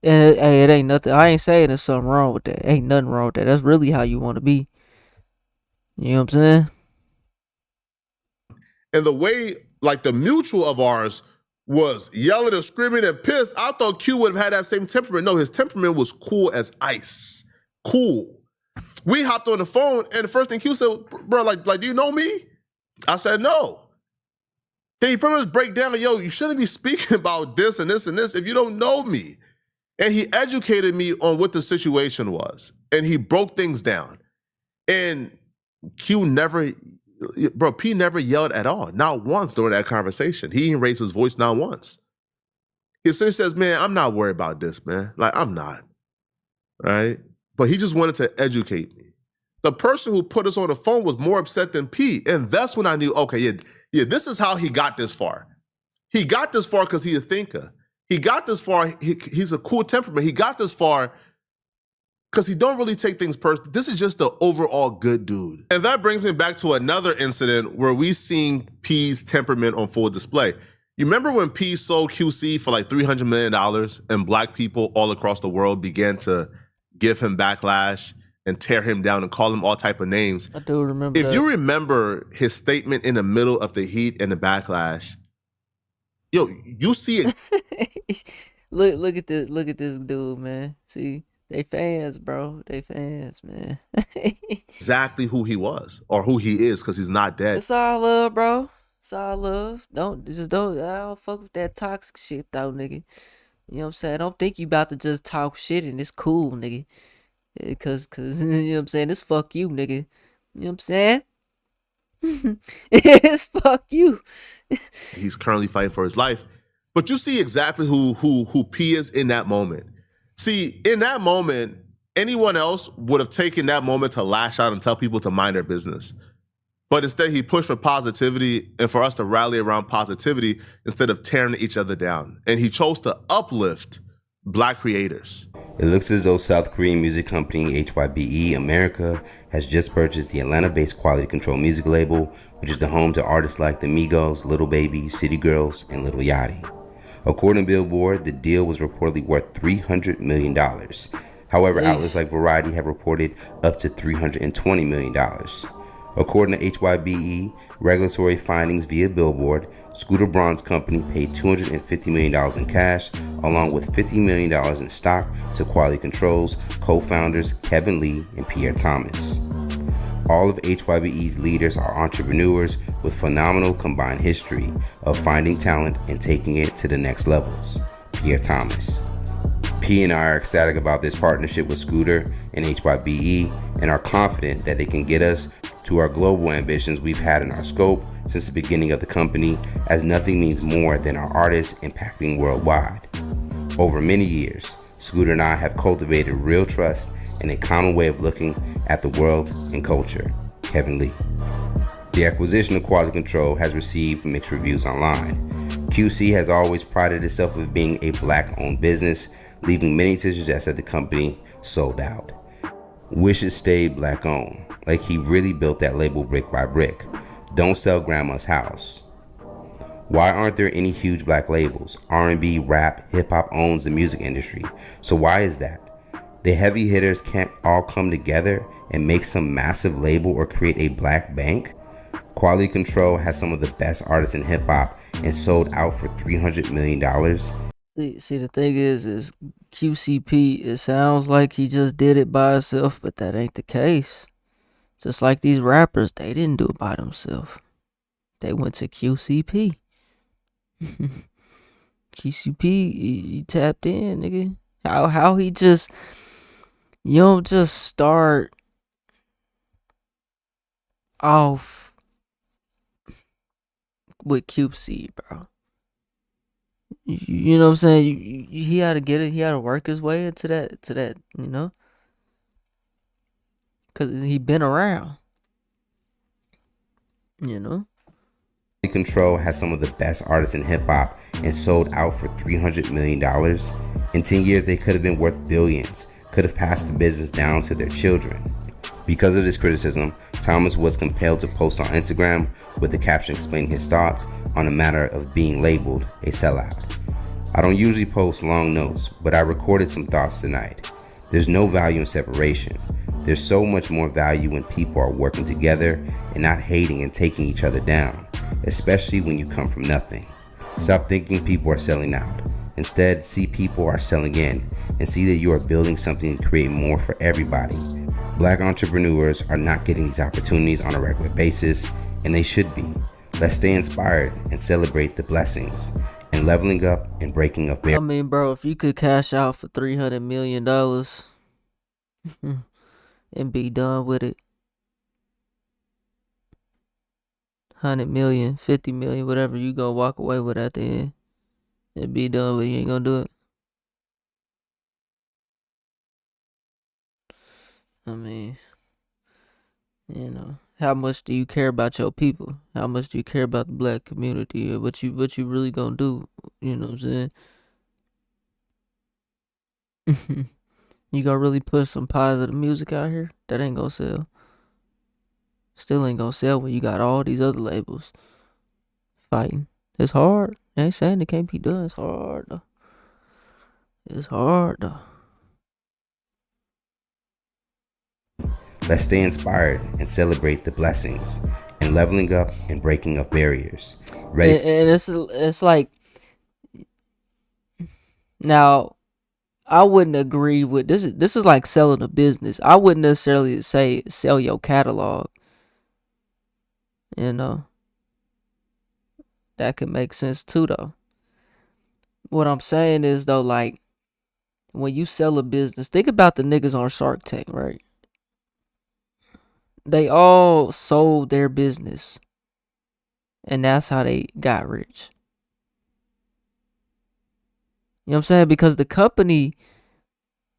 And it ain't nothing. I ain't saying there's something wrong with that. Ain't nothing wrong with that. That's really how you want to be. You know what I'm saying? And the way, like, the mutual of ours was yelling and screaming and pissed, I thought Q would have had that same temperament. No, his temperament was cool as ice. Cool. We hopped on the phone, and the first thing Q said, bro, like, do you know me? I said, no. Then he pretty much break down, yo, you shouldn't be speaking about this and this and this if you don't know me. And he educated me on what the situation was. And he broke things down. And Q never, bro, P never yelled at all. Not once during that conversation. He didn't raise his voice not once. He essentially says, man, I'm not worried about this, man. Like, I'm not. Right? But he just wanted to educate me. The person who put us on the phone was more upset than P. And that's when I knew, okay, yeah, this is how he got this far. He got this far because he's a thinker. He got this far, he's a cool temperament. He got this far because he don't really take things personally. This is just the overall good dude. And that brings me back to another incident where we seen P's temperament on full display. You remember when P sold QC for like $300 million and black people all across the world began to give him backlash and tear him down and call him all type of names? I do remember If that. you remember his statement in the middle of the heat and the backlash, yo, you see it. look at this dude, man. See, they fans, bro. They fans, man. Exactly who he was or who he is, because he's not dead. It's all love, bro. It's all love. I don't fuck with that toxic shit though, nigga. You know what I'm saying? I don't think you about to just talk shit and it's cool, nigga. Cause you know what I'm saying? It's fuck you, nigga. You know what I'm saying? It's fuck you. He's currently fighting for his life. But you see exactly who P is in that moment. See, in that moment, anyone else would have taken that moment to lash out and tell people to mind their business. But instead, he pushed for positivity and for us to rally around positivity instead of tearing each other down. And he chose to uplift black creators. It looks as though South Korean music company HYBE America has just purchased the Atlanta-based Quality Control music label, which is the home to artists like the Migos, Little Baby, City Girls, and Lil Yachty. According to Billboard, the deal was reportedly worth $300 million. However, outlets like Variety have reported up to $320 million. According to HYBE regulatory findings via Billboard, Scooter Braun's company paid $250 million in cash, along with $50 million in stock to Quality Control's co-founders Kevin Lee and Pierre Thomas. All of HYBE's leaders are entrepreneurs with phenomenal combined history of finding talent and taking it to the next levels. Pierre Thomas. P and I are ecstatic about this partnership with Scooter and HYBE and are confident that they can get us to our global ambitions we've had in our scope since the beginning of the company, as nothing means more than our artists impacting worldwide. Over many years, Scooter and I have cultivated real trust and a common way of looking at the world and culture. Kevin Lee. The acquisition of Quality Control has received mixed reviews online. QC has always prided itself of being a black-owned business, leaving many to suggest that the company sold out. Wish it stayed black-owned, like he really built that label brick by brick. Don't sell grandma's house. Why aren't there any huge black labels? R&B, rap, hip-hop owns the music industry. So why is that? The heavy hitters can't all come together and make some massive label or create a black bank? Quality Control has some of the best artists in hip-hop and sold out for $300 million. See, the thing is QCP, it sounds like he just did it by himself, but that ain't the case. Just like these rappers, they didn't do it by themselves. They went to QCP. QCP, he tapped in, nigga. How he just, you don't just start off with QC, bro. You know what I'm saying? He had to get it. He had to work his way into that, you know? Because he been around, you know? Control has some of the best artists in hip-hop and sold out for $300 million. In 10 years, they could have been worth billions, could have passed the business down to their children. Because of this criticism, Thomas was compelled to post on Instagram with the caption explaining his thoughts on the matter of being labeled a sellout. I don't usually post long notes, but I recorded some thoughts tonight. There's no value in separation. There's so much more value when people are working together and not hating and taking each other down, especially when you come from nothing. Stop thinking people are selling out. Instead, see people are selling in and see that you are building something to create more for everybody. Black entrepreneurs are not getting these opportunities on a regular basis, and they should be. Let's stay inspired and celebrate the blessings and leveling up and breaking up barriers. I mean, bro, if you could cash out for $300 million and be done with it, 100 million, 50 million, whatever, you gonna walk away with at the end and be done with it, you ain't gonna do it. I mean, you know, how much do you care about your people? How much do you care about the black community? Or what you really gonna do? You know what I'm saying? You gonna really put some positive music out here? That ain't gonna sell. Still ain't gonna sell when you got all these other labels fighting. It's hard. I ain't saying it can't be done. It's hard though. It's hard though. Let's stay inspired and celebrate the blessings and leveling up and breaking up barriers. Ready? And it's like, now I wouldn't agree with this. This is like selling a business. I wouldn't necessarily say sell your catalog. You know, that could make sense too though. What I'm saying is though, like, when you sell a business, think about the niggas on Shark Tank, right? They all sold their business, and that's how they got rich. You know what I'm saying? Because the company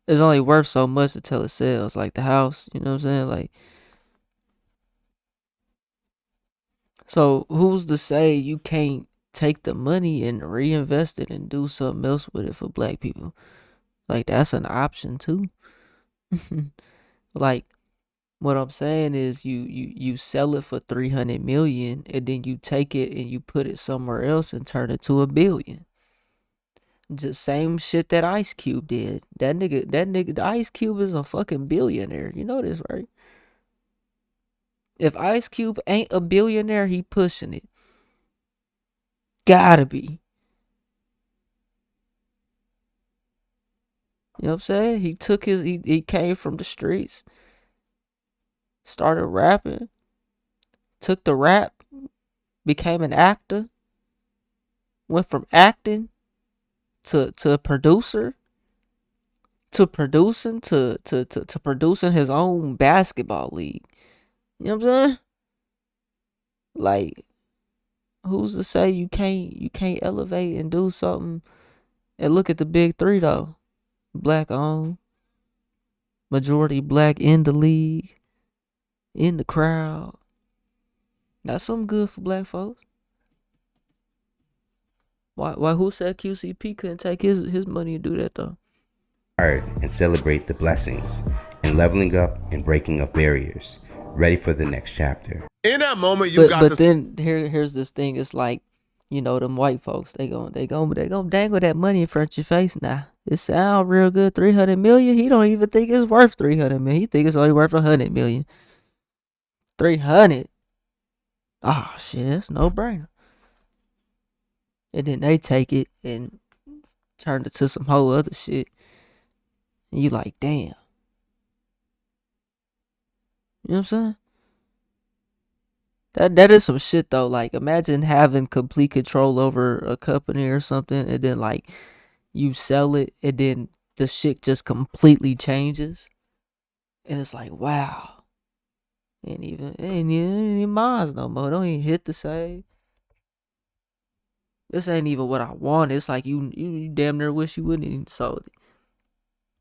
is only worth so much until it sells. Like the house, you know what I'm saying? Like, so who's to say you can't take the money and reinvest it and do something else with it for black people? Like, that's an option too. Like, what I'm saying is you sell it for 300 million and then you take it and you put it somewhere else and turn it to $1 billion. Just same shit that Ice Cube did. That nigga, the Ice Cube is a fucking billionaire. You know this, right? If Ice Cube ain't a billionaire, he pushing it. Gotta be. You know what I'm saying? He took he came from the streets, started rapping, took the rap, became an actor, went from acting to a producer, to producing to producing his own basketball league. You know what I'm saying? Like, who's to say you can't elevate and do something? And look at the big three though. Black owned, majority black in the league, in the crowd. That's something good for black folks. Why who said QCP couldn't take his money and do that though? And celebrate the blessings and leveling up and breaking up barriers. Ready for the next chapter. In that moment, you got to. Then here's this thing. It's like, you know, them white folks. They gon' dangle that money in front of your face. Now it sound real good. 300 million. He don't even think it's worth 300 million. He think it's only worth 100 million. 300. Ah, shit, that's no brainer. And then they take it and turn it to some whole other shit. And you like, damn. You know what I'm saying? That is some shit though. Like, imagine having complete control over a company or something, and then like you sell it, and then the shit just completely changes, and it's like, wow, ain't even mine no more. Don't even hit the same. This ain't even what I want. It's like you damn near wish you wouldn't even sold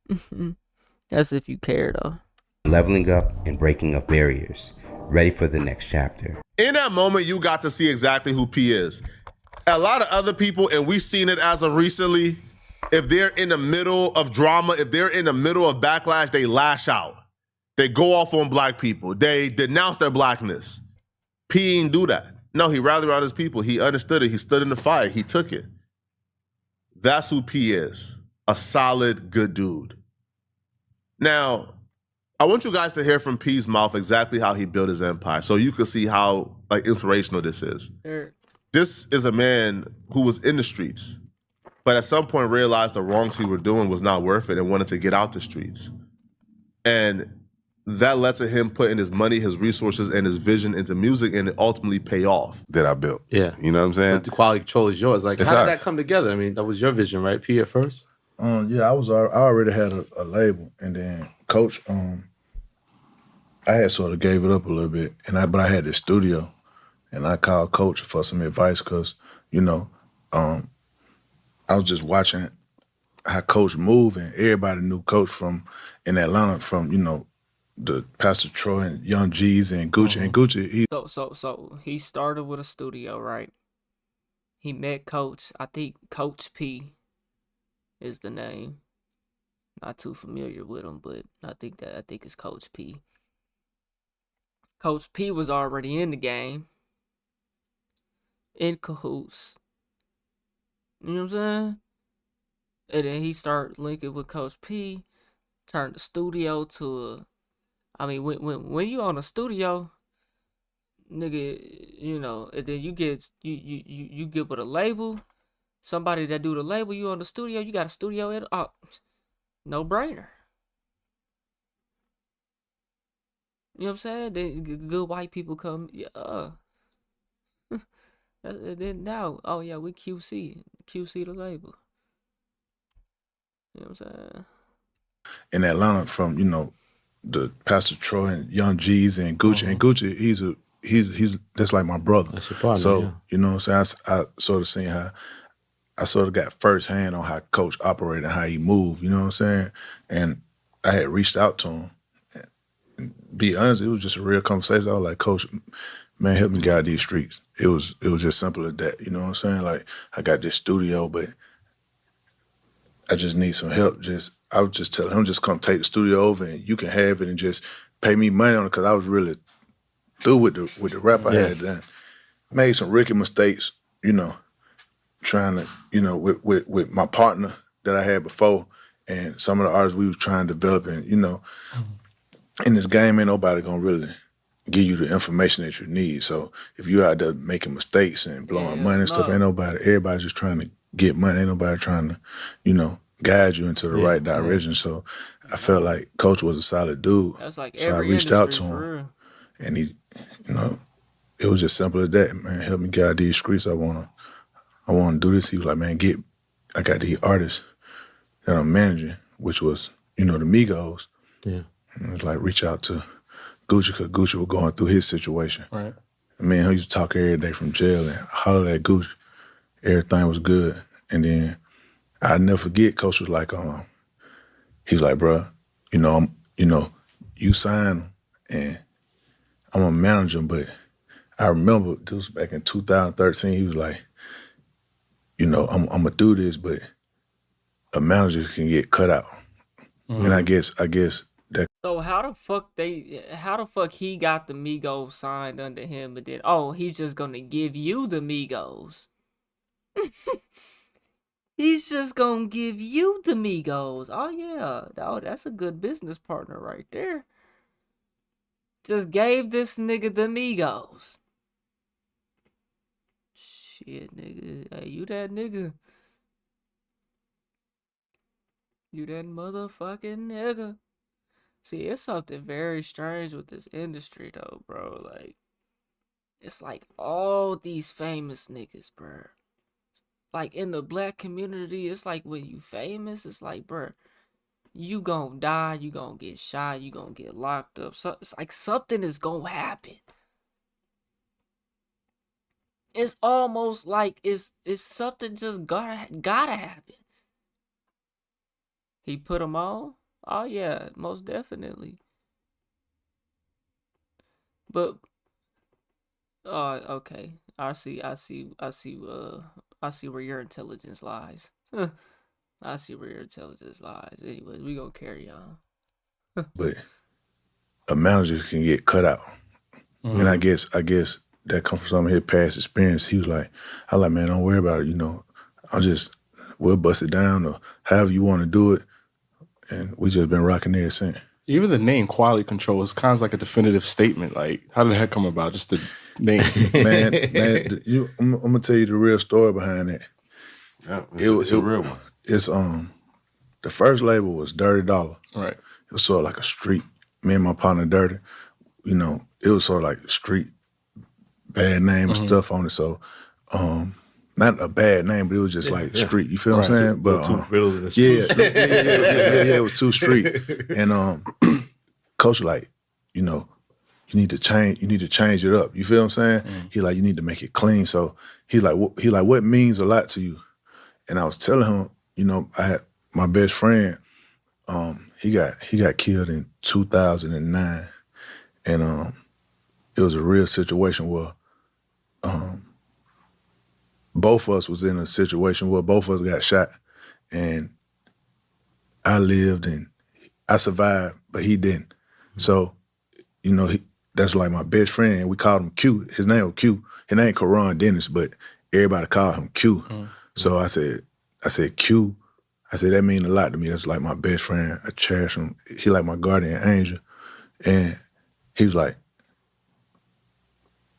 it. That's if you care though. Leveling up and breaking up barriers. Ready for the next chapter. In that moment, you got to see exactly who P is. A lot of other people, and we've seen it as of recently, if they're in the middle of drama, if they're in the middle of backlash, they lash out. They go off on black people. They denounce their blackness. P didn't do that. No, he rallied around his people. He understood it. He stood in the fight. He took it. That's who P is. A solid, good dude. Now, I want you guys to hear from P's mouth exactly how he built his empire, so you can see how like inspirational this is. Sure. This is a man who was in the streets, but at some point realized the wrongs he was doing was not worth it and wanted to get out the streets. And that led to him putting his money, his resources, and his vision into music, and it ultimately pay off. That I built. Yeah. You know what I'm saying? But the quality control is yours. Like, It's how did ours. that come together? I mean, that was your vision, right? P at first? Yeah, I already had a label, and then Coach, I had sort of gave it up a little bit, but I had this studio, and I called Coach for some advice because, you know, I was just watching how Coach moved, and everybody knew Coach from in Atlanta, from, you know, the Pastor Troy and Young G's and Gucci. And Gucci, So he started with a studio, right? He met Coach. I think Coach P is the name. Not too familiar with him, but I think it's Coach P. Coach P was already in the game, in cahoots. You know what I'm saying? And then he started linking with Coach P, turned the studio to when you on a studio, nigga, you know, and then you get with a label, somebody that do the label, you on the studio, you got a studio in, no brainer. You know what I'm saying? Then good white people come, yeah. Then now, oh yeah, we QC the label. You know what I'm saying? In Atlanta, from the Pastor Troy and Young G's and Gucci. And Gucci, he's that's like my brother. That's your partner, So yeah. you know what I'm saying. I sort of seen how I sort of got firsthand on how Coach operated and how he moved. You know what I'm saying? And I had reached out to him. And be honest, it was just a real conversation. I was like, Coach, man, help me guide these streets. It was just simple as that. You know what I'm saying? Like, I got this studio, but I just need some help. I was just telling him, just come take the studio over and you can have it and just pay me money on it, because I was really through with the rap I had done. Made some rookie mistakes, trying to, with my partner that I had before and some of the artists we was trying to develop. And, in this game, ain't nobody gonna really give you the information that you need. So if you out there making mistakes and blowing money and stuff, everybody's just trying to get money. Ain't nobody trying to, guide you into the right direction. So I felt like Coach was a solid dude. That's like so I every reached out industry, to for him, real. and he, it was just simple as that. Man, help me guide these streets. I wanna do this. He was like, man, I got these artists that I'm managing, which was, the Migos. Yeah. And it was like, reach out to Gucci, because Gucci was going through his situation. Right. I mean, he used to talk every day from jail and holler at Gucci. Everything was good. And then I'll never forget, Coach was like, he's like, bro, you signed him and I'm a manager, but I remember this was back in 2013. He was like, I'm gonna do this, but a manager can get cut out. Mm-hmm. And I guess that. So how the fuck he got the Migos signed under him, but then he's just gonna give you the Migos. He's just gonna give you the Migos. Oh yeah, that's a good business partner right there. Just gave this nigga the Migos. Shit, nigga. Hey, you that nigga. You that motherfucking nigga. See, it's something very strange with this industry, though, bro. Like, it's like all these famous niggas, bro. Like, in the black community, it's like when you famous, it's like, bro, you gonna die, you gonna get shot, you gonna get locked up. So it's like something is gonna happen. It's almost like it's something just gotta happen. He put them on? Oh yeah, most definitely. But okay. I see where your intelligence lies. I see where your intelligence lies. Anyways, we gonna carry on. But a manager can get cut out. Mm-hmm. And I guess that comes from some of his past experience. He was like, man, don't worry about it, we'll bust it down or however you want to do it. And we just been rocking there since. Even the name Quality Control is kind of like a definitive statement. Like, how did that come about? Just the name. man, I'm gonna tell you the real story behind it. Yeah, it's a real one. It's the first label was Dirty Dollar. Right. It was sort of like a street. Me and my partner Dirty, it was sort of like street bad name and stuff on it. So, not a bad name, but it was just like street. You feel what I'm saying? But it was too street. And Coach like, you need to change it up. You feel what I'm saying? He like, you need to make it clean. So he like, what means a lot to you? And I was telling him, I had my best friend. He got killed in 2009, and it was a real situation where both of us was in a situation where both of us got shot, and I lived and I survived, but he didn't. So, you know, that's like my best friend. We called him Q. His name was Q. His name Karan Dennis, but everybody called him Q. So I said Q. I said that mean a lot to me. That's like my best friend. I cherish him. He like my guardian angel. And he was like,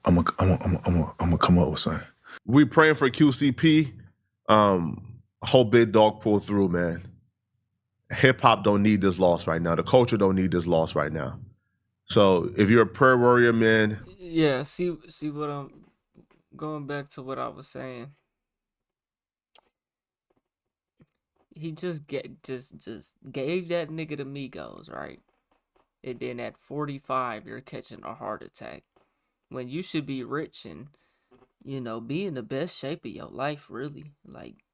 I'm gonna come up with something. We praying for QCP. Hope Big Dog pull through, man. Hip hop don't need this loss right now. The culture don't need this loss right now. So if you're a prayer warrior, man. Yeah, see what I'm going back to what I was saying. He just gave that nigga the Migos, right? And then at 45, you're catching a heart attack. When you should be rich and, you know, be in the best shape of your life, really. Like,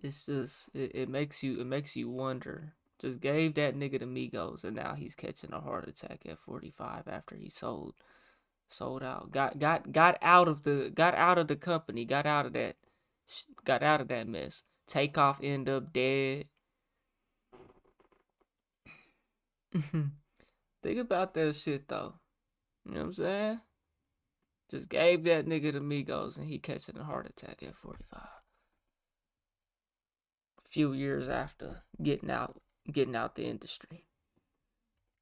it's just, it makes you wonder. Just gave that nigga the Migos, and now he's catching a heart attack at 45 after he sold out. Got out of the company, got out of that mess. Takeoff end up dead. Think about that shit though. You know what I'm saying? Just gave that nigga the Migos and he catching a heart attack at 45. A few years after getting out the industry.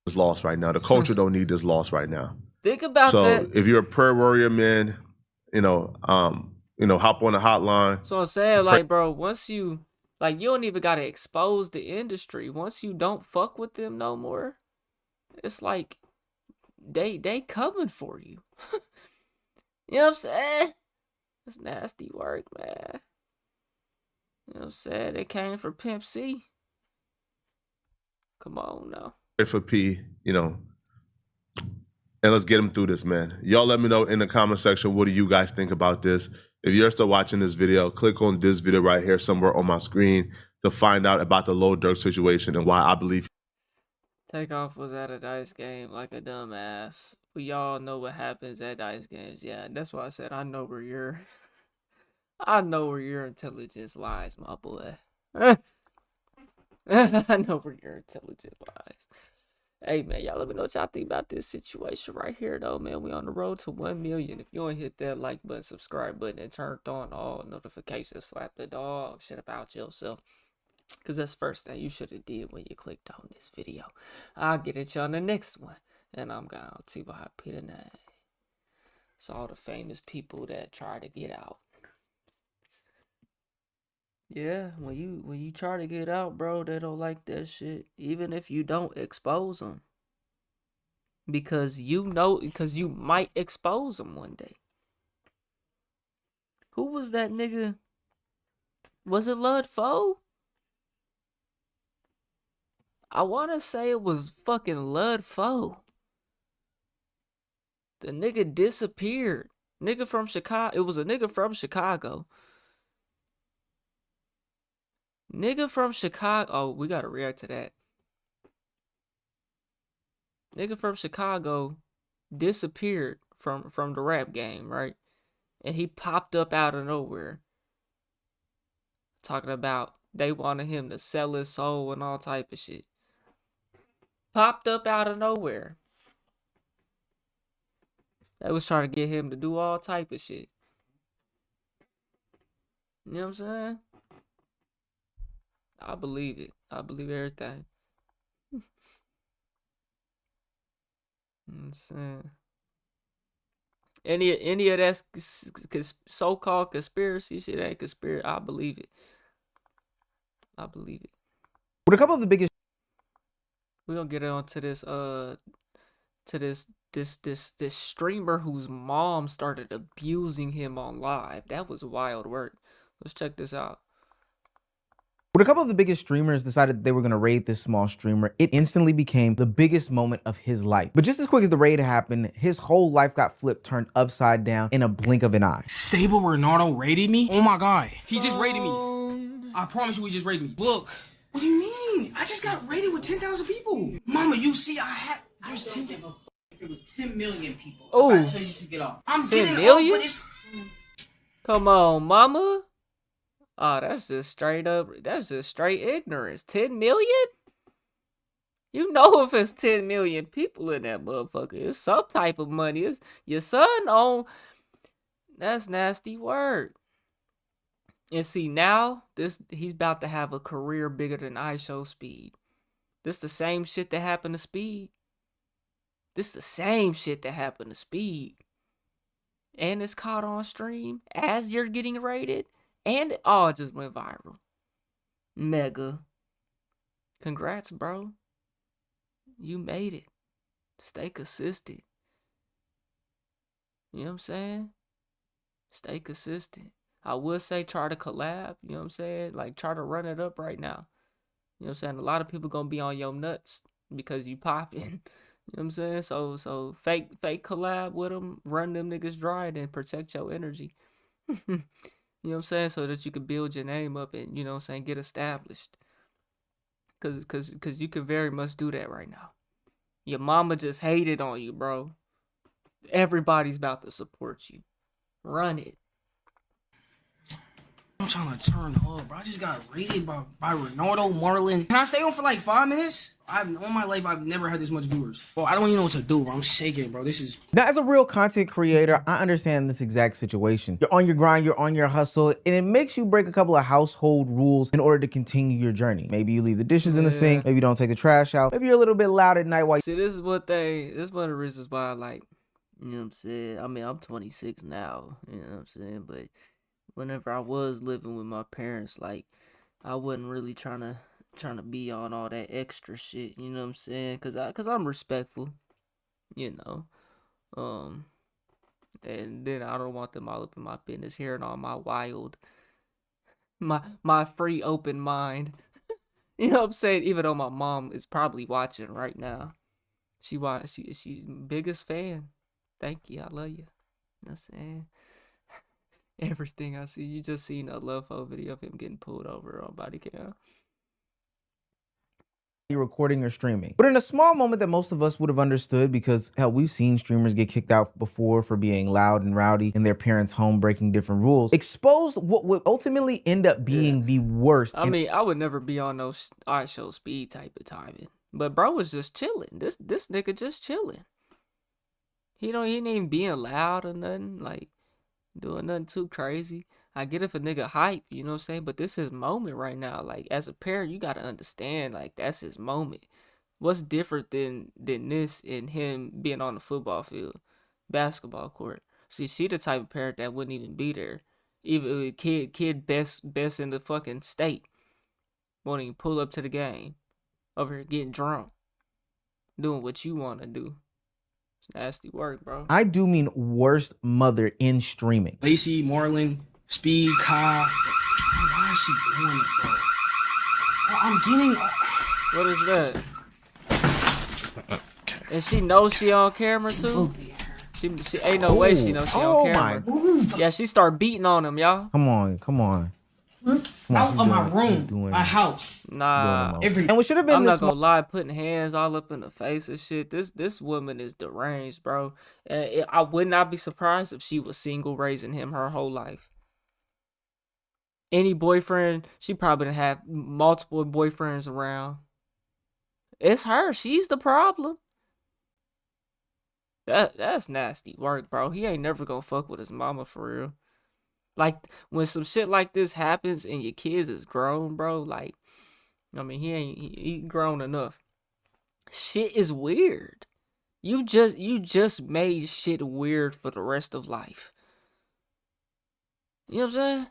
This loss right now. The culture don't need this loss right now. Think about that. So if you're a prayer warrior, man, hop on the hotline. So I'm saying, like, bro, once you don't even gotta expose the industry. Once you don't fuck with them no more, it's like they coming for you. You know what I'm saying? It's nasty work, man. You know what I'm saying? They came for Pimp C. Come on now. For P, and let's get him through this, man. Y'all let me know in the comment section, what do you guys think about this? If you're still watching this video, click on this video right here somewhere on my screen to find out about the Lil Durk situation and why I believe Takeoff was at a dice game like a dumbass. We all know what happens at dice games. Yeah, that's why I said I know where your intelligence lies, my boy. I know where your intelligence lies. Hey, man, y'all let me know what y'all think about this situation right here, though, man. We on the road to 1 million. If you don't hit that like button, subscribe button, and turn on all notifications, slap the dog shit about yourself. Because that's the first thing you should have did when you clicked on this video. I'll get at you on the next one. And I'm going to see what happened tonight. It's all the famous people that try to get out. Yeah, when you try to get out, bro, they don't like that shit. Even if you don't expose them. Because you might expose them one day. Who was that nigga? Was it Lud Foe? I want to say it was fucking Lud Foe. The nigga disappeared. Nigga from Chicago. It was a nigga from Chicago. Nigga from Chicago. Oh, we gotta react to that. Nigga from Chicago disappeared from the rap game, right? And he popped up out of nowhere. Talking about they wanted him to sell his soul and all type of shit. Popped up out of nowhere. They was trying to get him to do all type of shit. You know what I'm saying? I believe it. I believe everything. You know what I'm saying? Any of that so-called conspiracy shit ain't conspiracy. I believe it. I believe it. With a couple of the biggest, we're gonna get on to this this streamer whose mom started abusing him on live. That was wild work. Let's check this out. When a couple of the biggest streamers decided they were going to raid this small streamer, it instantly became the biggest moment of his life. But just as quick as the raid happened, his whole life got flipped, turned upside down in a blink of an eye. Stable Bernardo raided me? Oh my god. He just raided me. I promise you he just raided me. Look. What do you mean? I just got raided with 10,000 people. Mama, you see there's 10 people. It was 10 million people. Oh. I tell you to get off. I'm 10 getting million? off, but it's... Come on, mama. Oh, that's just straight up. That's just straight ignorance. 10 million? You know, if it's 10 million people in that motherfucker, it's some type of money. It's your son on. That's nasty word. And see now, he's about to have a career bigger than ISO Speed. This the same shit that happened to Speed. This the same shit that happened to Speed. And it's caught on stream as you're getting rated. And it all just went viral. Mega. Congrats, bro. You made it. Stay consistent. You know what I'm saying? Stay consistent. I would say try to collab. You know what I'm saying? Like, try to run it up right now. You know what I'm saying? A lot of people gonna be on your nuts because you popping. You know what I'm saying? So fake collab with them, run them niggas dry, and then protect your energy. You know what I'm saying? So that you can build your name up and, you know what I'm saying, get established. Cause you can very much do that right now. Your mama just hated on you, bro. Everybody's about to support you. Run it. I'm trying to turn up, bro. I just got raided by Ronaldo, Marlon. Can I stay on for like 5 minutes? All my life, I've never had this much viewers. Bro, I don't even know what to do, bro. I'm shaking, bro. This is... Now, as a real content creator, I understand this exact situation. You're on your grind, you're on your hustle, and it makes you break a couple of household rules in order to continue your journey. Maybe you leave the dishes in the sink, maybe you don't take the trash out, maybe you're a little bit loud at night while you... See, this is one of the reasons why I like, you know what I'm saying? I mean, I'm 26 now, you know what I'm saying? But whenever I was living with my parents, like, I wasn't really trying to be on all that extra shit, you know what I'm saying? Cause I'm respectful, you know. And then I don't want them all up in my business, hearing all my wild, my free open mind. You know what I'm saying? Even though my mom is probably watching right now. She's biggest fan. Thank you. I love you. You know what I'm saying? Everything I see. You just seen a love video of him getting pulled over on body cam. you're recording or streaming. But in a small moment that most of us would have understood, because hell, we've seen streamers get kicked out before for being loud and rowdy in their parents' home, breaking different rules, exposed what would ultimately end up being the worst. I mean, I would never be on no ISO Speed type of timing. But bro was just chilling. This nigga just chilling. He ain't even being loud or nothing, like doing nothing too crazy. I get if a nigga hype, you know what I'm saying? But this is his moment right now. Like, as a parent, you gotta understand, like, that's his moment. What's different than this and him being on the football field, basketball court? See, she the type of parent that wouldn't even be there. Even a kid best in the fucking state. Won't even pull up to the game. Over here getting drunk. Doing what you want to do. It's nasty work, bro. I do mean worst mother in streaming. Lacey, Marlon, Speed, Kyle. Why is she doing it, bro? I'm getting... What is that? And she knows she on camera too? She ain't no way she knows she on camera. Yeah, she start beating on him, y'all. Come on. Out of my room, my house. Nah. And what should have been I'm this not gonna lie, putting hands all up in the face and shit. This woman is deranged, bro. I would not be surprised if she was single, raising him her whole life. Any boyfriend, she probably done have multiple boyfriends around. It's her. She's the problem. That's nasty work, bro. He ain't never gonna fuck with his mama for real. Like, when some shit like this happens and your kids is grown, bro, like, I mean, he grown enough. Shit is weird. You just made shit weird for the rest of life. You know what I'm saying?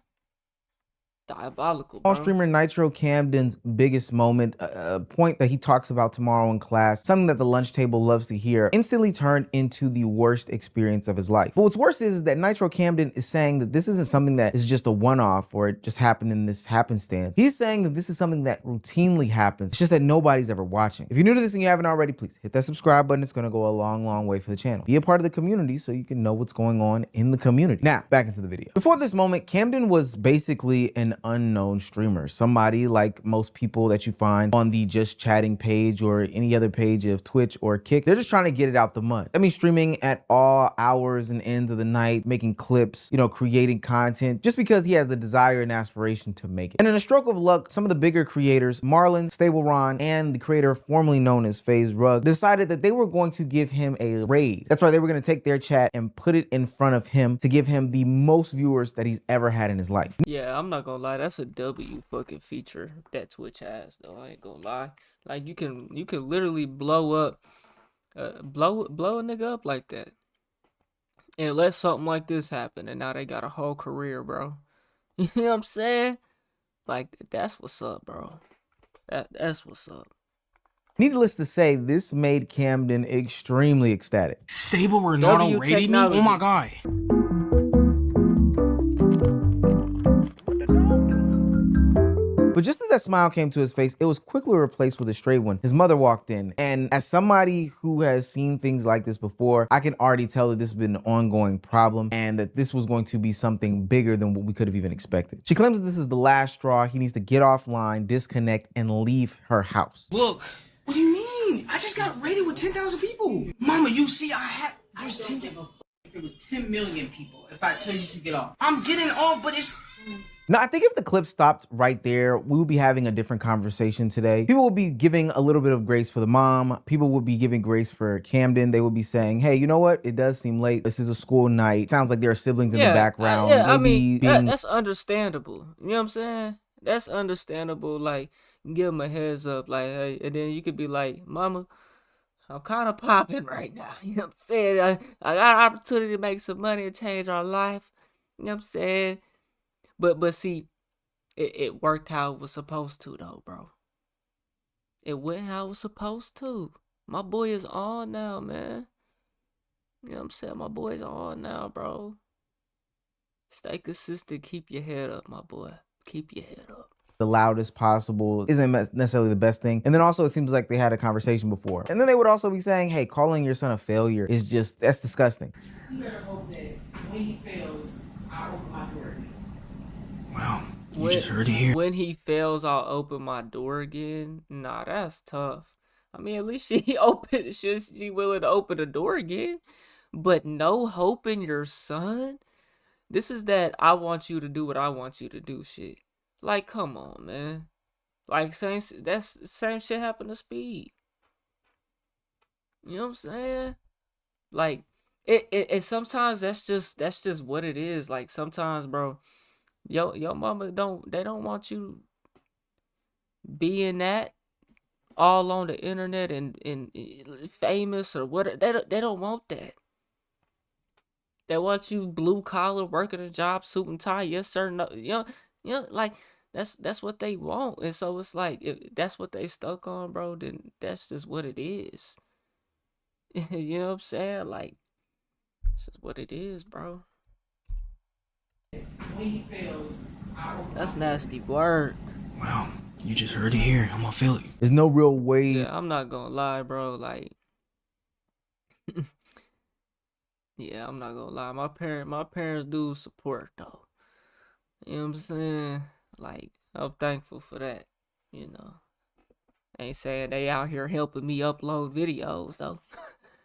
Diabolical, bro. Streamer Nitro Camden's biggest moment, a point that he talks about tomorrow in class, something that the lunch table loves to hear, instantly turned into the worst experience of his life. But what's worse is that Nitro Camden is saying that this isn't something that is just a one-off or it just happened in this happenstance. He's saying that this is something that routinely happens. It's just that nobody's ever watching. If you're new to this and you haven't already, please hit that subscribe button. It's gonna go a long, long way for the channel. Be a part of the community so you can know what's going on in the community. Now, back into the video. Before this moment, Camden was basically an unknown streamer, somebody like most people that you find on the Just Chatting page or any other page of Twitch or Kick. They're just trying to get it out the mud. I mean, streaming at all hours and ends of the night, making clips, creating content, just because he has the desire and aspiration to make it. And in a stroke of luck, some of the bigger creators, Marlon, Stable Ron, and the creator formerly known as FaZe Rug, decided that they were going to give him a raid. That's right, they were going to take their chat and put it in front of him to give him the most viewers that he's ever had in his life. Yeah, I'm not gonna lie, that's a W fucking feature that Twitch has, though. I ain't gonna lie. Like you can literally blow up, blow a nigga up like that, and let something like this happen, and now they got a whole career, bro. You know what I'm saying? Like that's what's up, bro. That's what's up. Needless to say, this made Camden extremely ecstatic. Stable Ronaldo rated me? Oh my god. But just as that smile came to his face, it was quickly replaced with a straight one. His mother walked in, and as somebody who has seen things like this before, I can already tell that this has been an ongoing problem and that this was going to be something bigger than what we could have even expected. She claims that this is the last straw. He needs to get offline, disconnect, and leave her house. Look, what do you mean? I just got raided with 10,000 people. Mama, you see there's 10. If it was 10 million people, if I tell you to get off. I'm getting off, but it's... Now, I think if the clip stopped right there, we would be having a different conversation today. People will be giving a little bit of grace for the mom. People will be giving grace for Camden. They will be saying, hey, you know what? It does seem late. This is a school night. Sounds like there are siblings in the background. Yeah, I mean, that's understandable. You know what I'm saying? That's understandable. Like, give them a heads up. Like, hey, and then you could be like, mama, I'm kind of popping right now. You know what I'm saying? I got an opportunity to make some money and change our life. You know what I'm saying? But see, it worked how it was supposed to, though, bro. It went how it was supposed to. My boy is on now, man. You know what I'm saying? My boy's on now, bro. Stay consistent. Keep your head up, my boy. Keep your head up. The loudest possible isn't necessarily the best thing. And then also it seems like they had a conversation before. And then they would also be saying, hey, calling your son a failure is just, that's disgusting. You better hope that when he fails, I'll open my door. Wow, you just heard it here. When he fails, I'll open my door again. Nah, that's tough. I mean, at least she willing to open the door again. But no hope in your son? This is that I want you to do what I want you to do shit. Like, come on, man. Like, same shit happened to Speed. You know what I'm saying? Like, it sometimes that's just what it is. Like, sometimes, bro, your mama don't want you being that all on the internet and famous or whatever. They don't want that. They want you blue collar, working a job, suit and tie, yes sir, no, you know, like that's what they want. And so it's like, if that's what they stuck on, bro, then that's just what it is. You know what I'm saying? Like, it's just what it is, bro. When he fails, That's nasty word. Wow, you just heard it here. I'm gonna feel it. There's no real way. Yeah, I'm not gonna lie, bro. Like, yeah, I'm not gonna lie. My parents do support though. You know what I'm saying? Like, I'm thankful for that. You know, ain't saying they out here helping me upload videos though.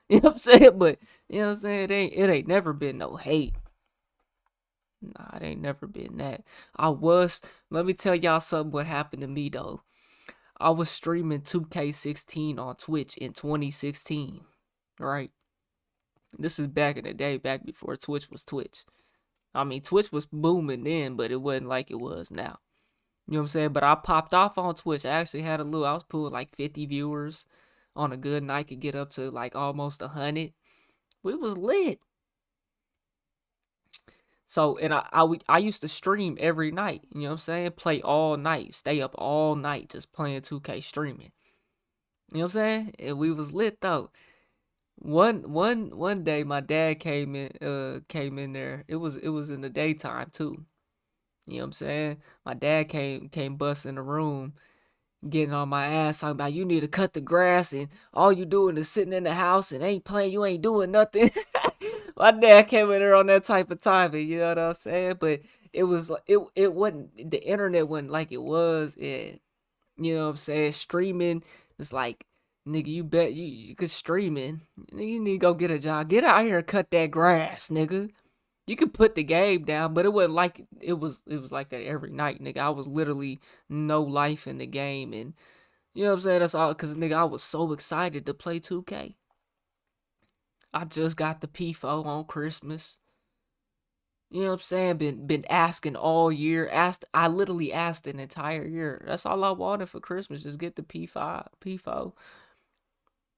You know what I'm saying? But you know what I'm saying? It ain't never been no hate. Nah, it ain't never been that. Let me tell y'all something what happened to me though. I was streaming 2K16 on Twitch in 2016, right? This is back in the day, back before Twitch was Twitch. I mean, Twitch was booming then, but it wasn't like it was now. You know what I'm saying? But I popped off on Twitch. I actually had I was pulling like 50 viewers on a good night, could get up to like almost 100. We was lit. So, and I used to stream every night, you know what I'm saying? Play all night, stay up all night just playing 2K streaming. You know what I'm saying? And we was lit though. One day my dad came in there. It was in the daytime too. You know what I'm saying? My dad came bust in the room, getting on my ass, talking about you need to cut the grass and all you doing is sitting in the house and ain't playing, you ain't doing nothing. My dad came in there on that type of timing, you know what I'm saying? But it was like it wasn't, the internet wasn't like it was, and you know what I'm saying, streaming. It's like, nigga, you bet you could streaming. You need to go get a job. Get out here and cut that grass, nigga. You could put the game down, but it wasn't like it was like that every night, nigga. I was literally no life in the game, and you know what I'm saying? That's all because, nigga, I was so excited to play 2K. I just got the P4 on Christmas. You know what I'm saying? Been asking all year. I literally asked an entire year. That's all I wanted for Christmas. Just get the P5, P4.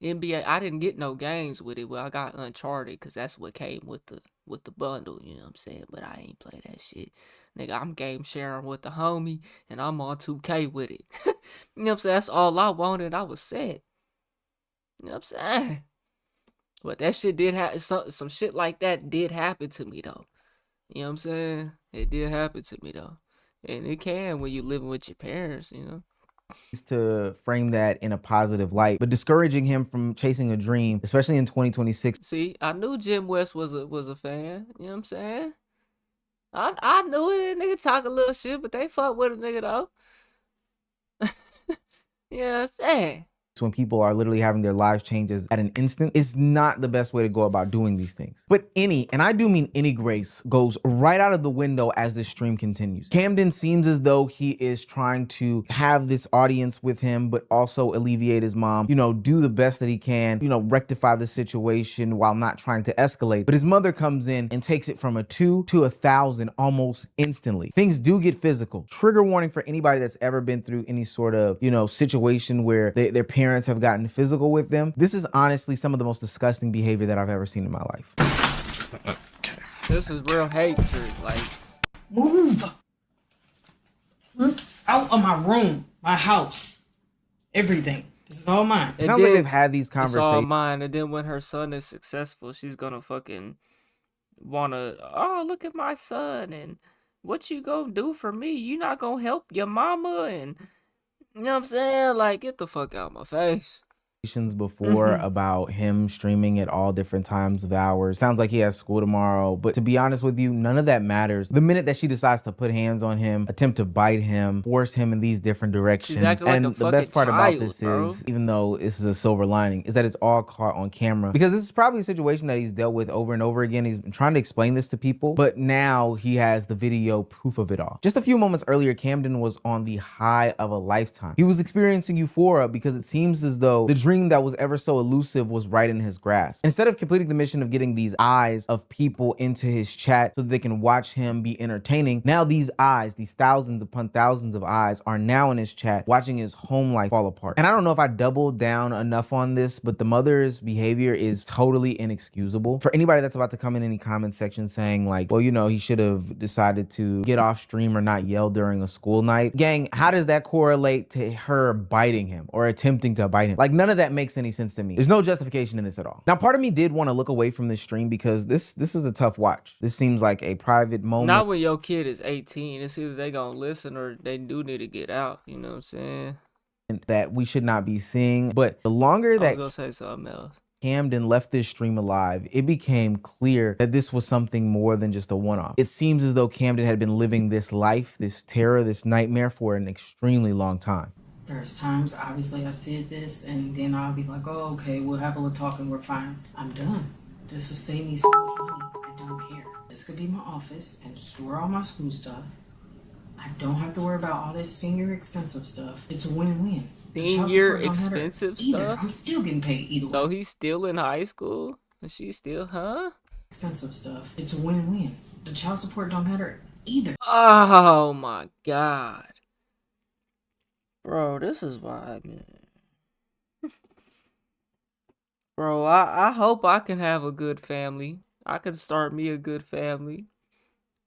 NBA. I didn't get no games with it. Well, I got Uncharted because that's what came with the bundle. You know what I'm saying? But I ain't play that shit. Nigga, I'm game sharing with the homie and I'm on 2K with it. You know what I'm saying? That's all I wanted. I was set. You know what I'm saying? But that shit did happen. Some shit like that did happen to me though. You know what I'm saying? It did happen to me though. And it can when you living with your parents, you know. To frame that in a positive light, but discouraging him from chasing a dream, especially in 2026. See, I knew Jim West was a fan. You know what I'm saying? I knew it. Nigga talk a little shit, but they fuck with a nigga though. You know what I'm saying? When people are literally having their lives changes at an instant, is not the best way to go about doing these things. But any, and I do mean any, grace goes right out of the window as this stream continues. Camden seems as though he is trying to have this audience with him, but also alleviate his mom, you know, do the best that he can, you know, rectify the situation while not trying to escalate. But his mother comes in and takes it from a 2 to 1,000 almost instantly. Things do get physical. Trigger warning for anybody that's ever been through any sort of, you know, situation where their parents have gotten physical with them. This is honestly some of the most disgusting behavior that I've ever seen in my life. This is real hatred. Like, Move out of my room, my house, everything. This is all mine. It sounds like they've had these it's all conversations. mine. And then when her son is successful, she's gonna fucking wanna, oh, look at my son, and what you gonna do for me? You not gonna help your mama? And you know what I'm saying? Like, get the fuck out of my face. Before about him streaming at all different times of hours. Sounds like he has school tomorrow, but to be honest with you, none of that matters. The minute that she decides to put hands on him, attempt to bite him, force him in these different directions, acting like and a the best part fucking about child, this bro. is, even though this is a silver lining, is that it's all caught on camera, because this is probably a situation that he's dealt with over and over again. He's been trying to explain this to people, but now he has the video proof of it all. Just a few moments earlier, Camden was on the high of a lifetime. He was experiencing euphoria because it seems as though the dream that was ever so elusive was right in his grasp. Instead of completing the mission of getting these eyes of people into his chat so that they can watch him be entertaining, now these eyes, these thousands upon thousands of eyes, are now in his chat watching his home life fall apart. And I don't know if I doubled down enough on this, but the mother's behavior is totally inexcusable. For anybody that's about to come in any comment section saying like, well, you know, he should have decided to get off stream or not yell during a school night. Gang, how does that correlate to her biting him or attempting to bite him? Like, none of that makes any sense to me. There's no justification in this at all. Now, part of me did want to look away from this stream because this is a tough watch. This seems like a private moment. Not when your kid is 18. It's either they gonna listen or they do need to get out. You know what I'm saying? That we should not be seeing. But the longer I that was gonna say something else. Camden left this stream alive, it became clear that this was something more than just a one-off. It seems as though Camden had been living this life, this terror, this nightmare for an extremely long time. There's times, obviously, I said this, and then I'll be like, oh, okay, we'll have a little talk and we're fine. I'm done. This will save me so much money. I don't care. This could be my office and store all my school stuff. I don't have to worry about all this senior expensive stuff. It's a win-win. Senior expensive stuff? I'm still getting paid either way. So he's still in high school? And she's still, huh? Expensive stuff. It's a win-win. The child support don't matter either. Oh my God. Bro, this is why, man. Bro, I hope I can have a good family. I can start me a good family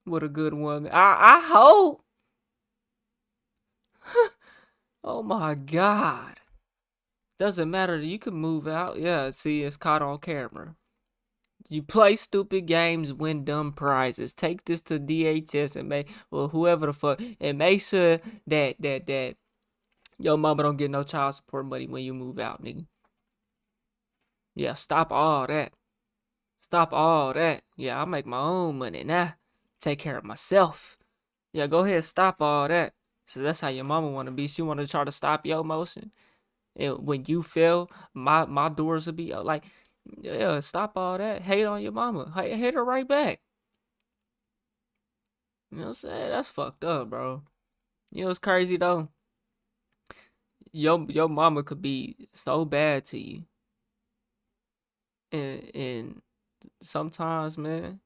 with a good woman. I hope. Oh my God. Doesn't matter. You can move out. Yeah, see, it's caught on camera. You play stupid games, win dumb prizes. Take this to DHS and whoever the fuck, and make sure that your mama don't get no child support money when you move out, nigga. Yeah, stop all that. Stop all that. Yeah, I make my own money now. Take care of myself. Yeah, go ahead, stop all that. So that's how your mama want to be. She want to try to stop your motion. And when you fail, my doors will be like, yeah, stop all that. Hate on your mama. Hate her right back. You know what I'm saying? That's fucked up, bro. You know what's crazy though? Your mama could be so bad to you. And sometimes, man,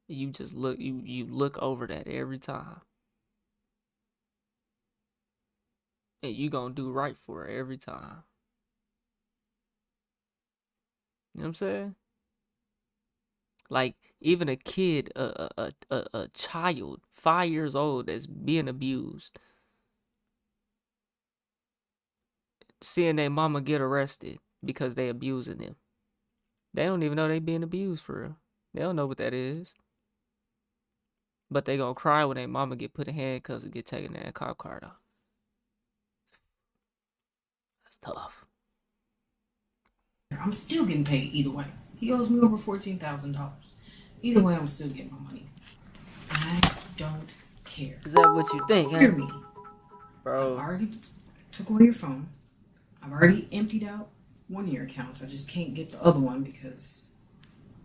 you just you look over that every time. And you gonna do right for her every time. You know what I'm saying? Like even a kid, a child, 5 years old that's being abused, seeing their mama get arrested because they abusing them. They don't even know they being abused for real. They don't know what that is. But they gonna cry when their mama get put in handcuffs and get taken in that cop car though. That's tough. I'm still getting paid either way. He owes me over $14,000. Either way, I'm still getting my money. I don't care. Is that what you think, Hear huh? me. Bro. I already took away your phone. I've already emptied out one of your accounts. I just can't get the other one because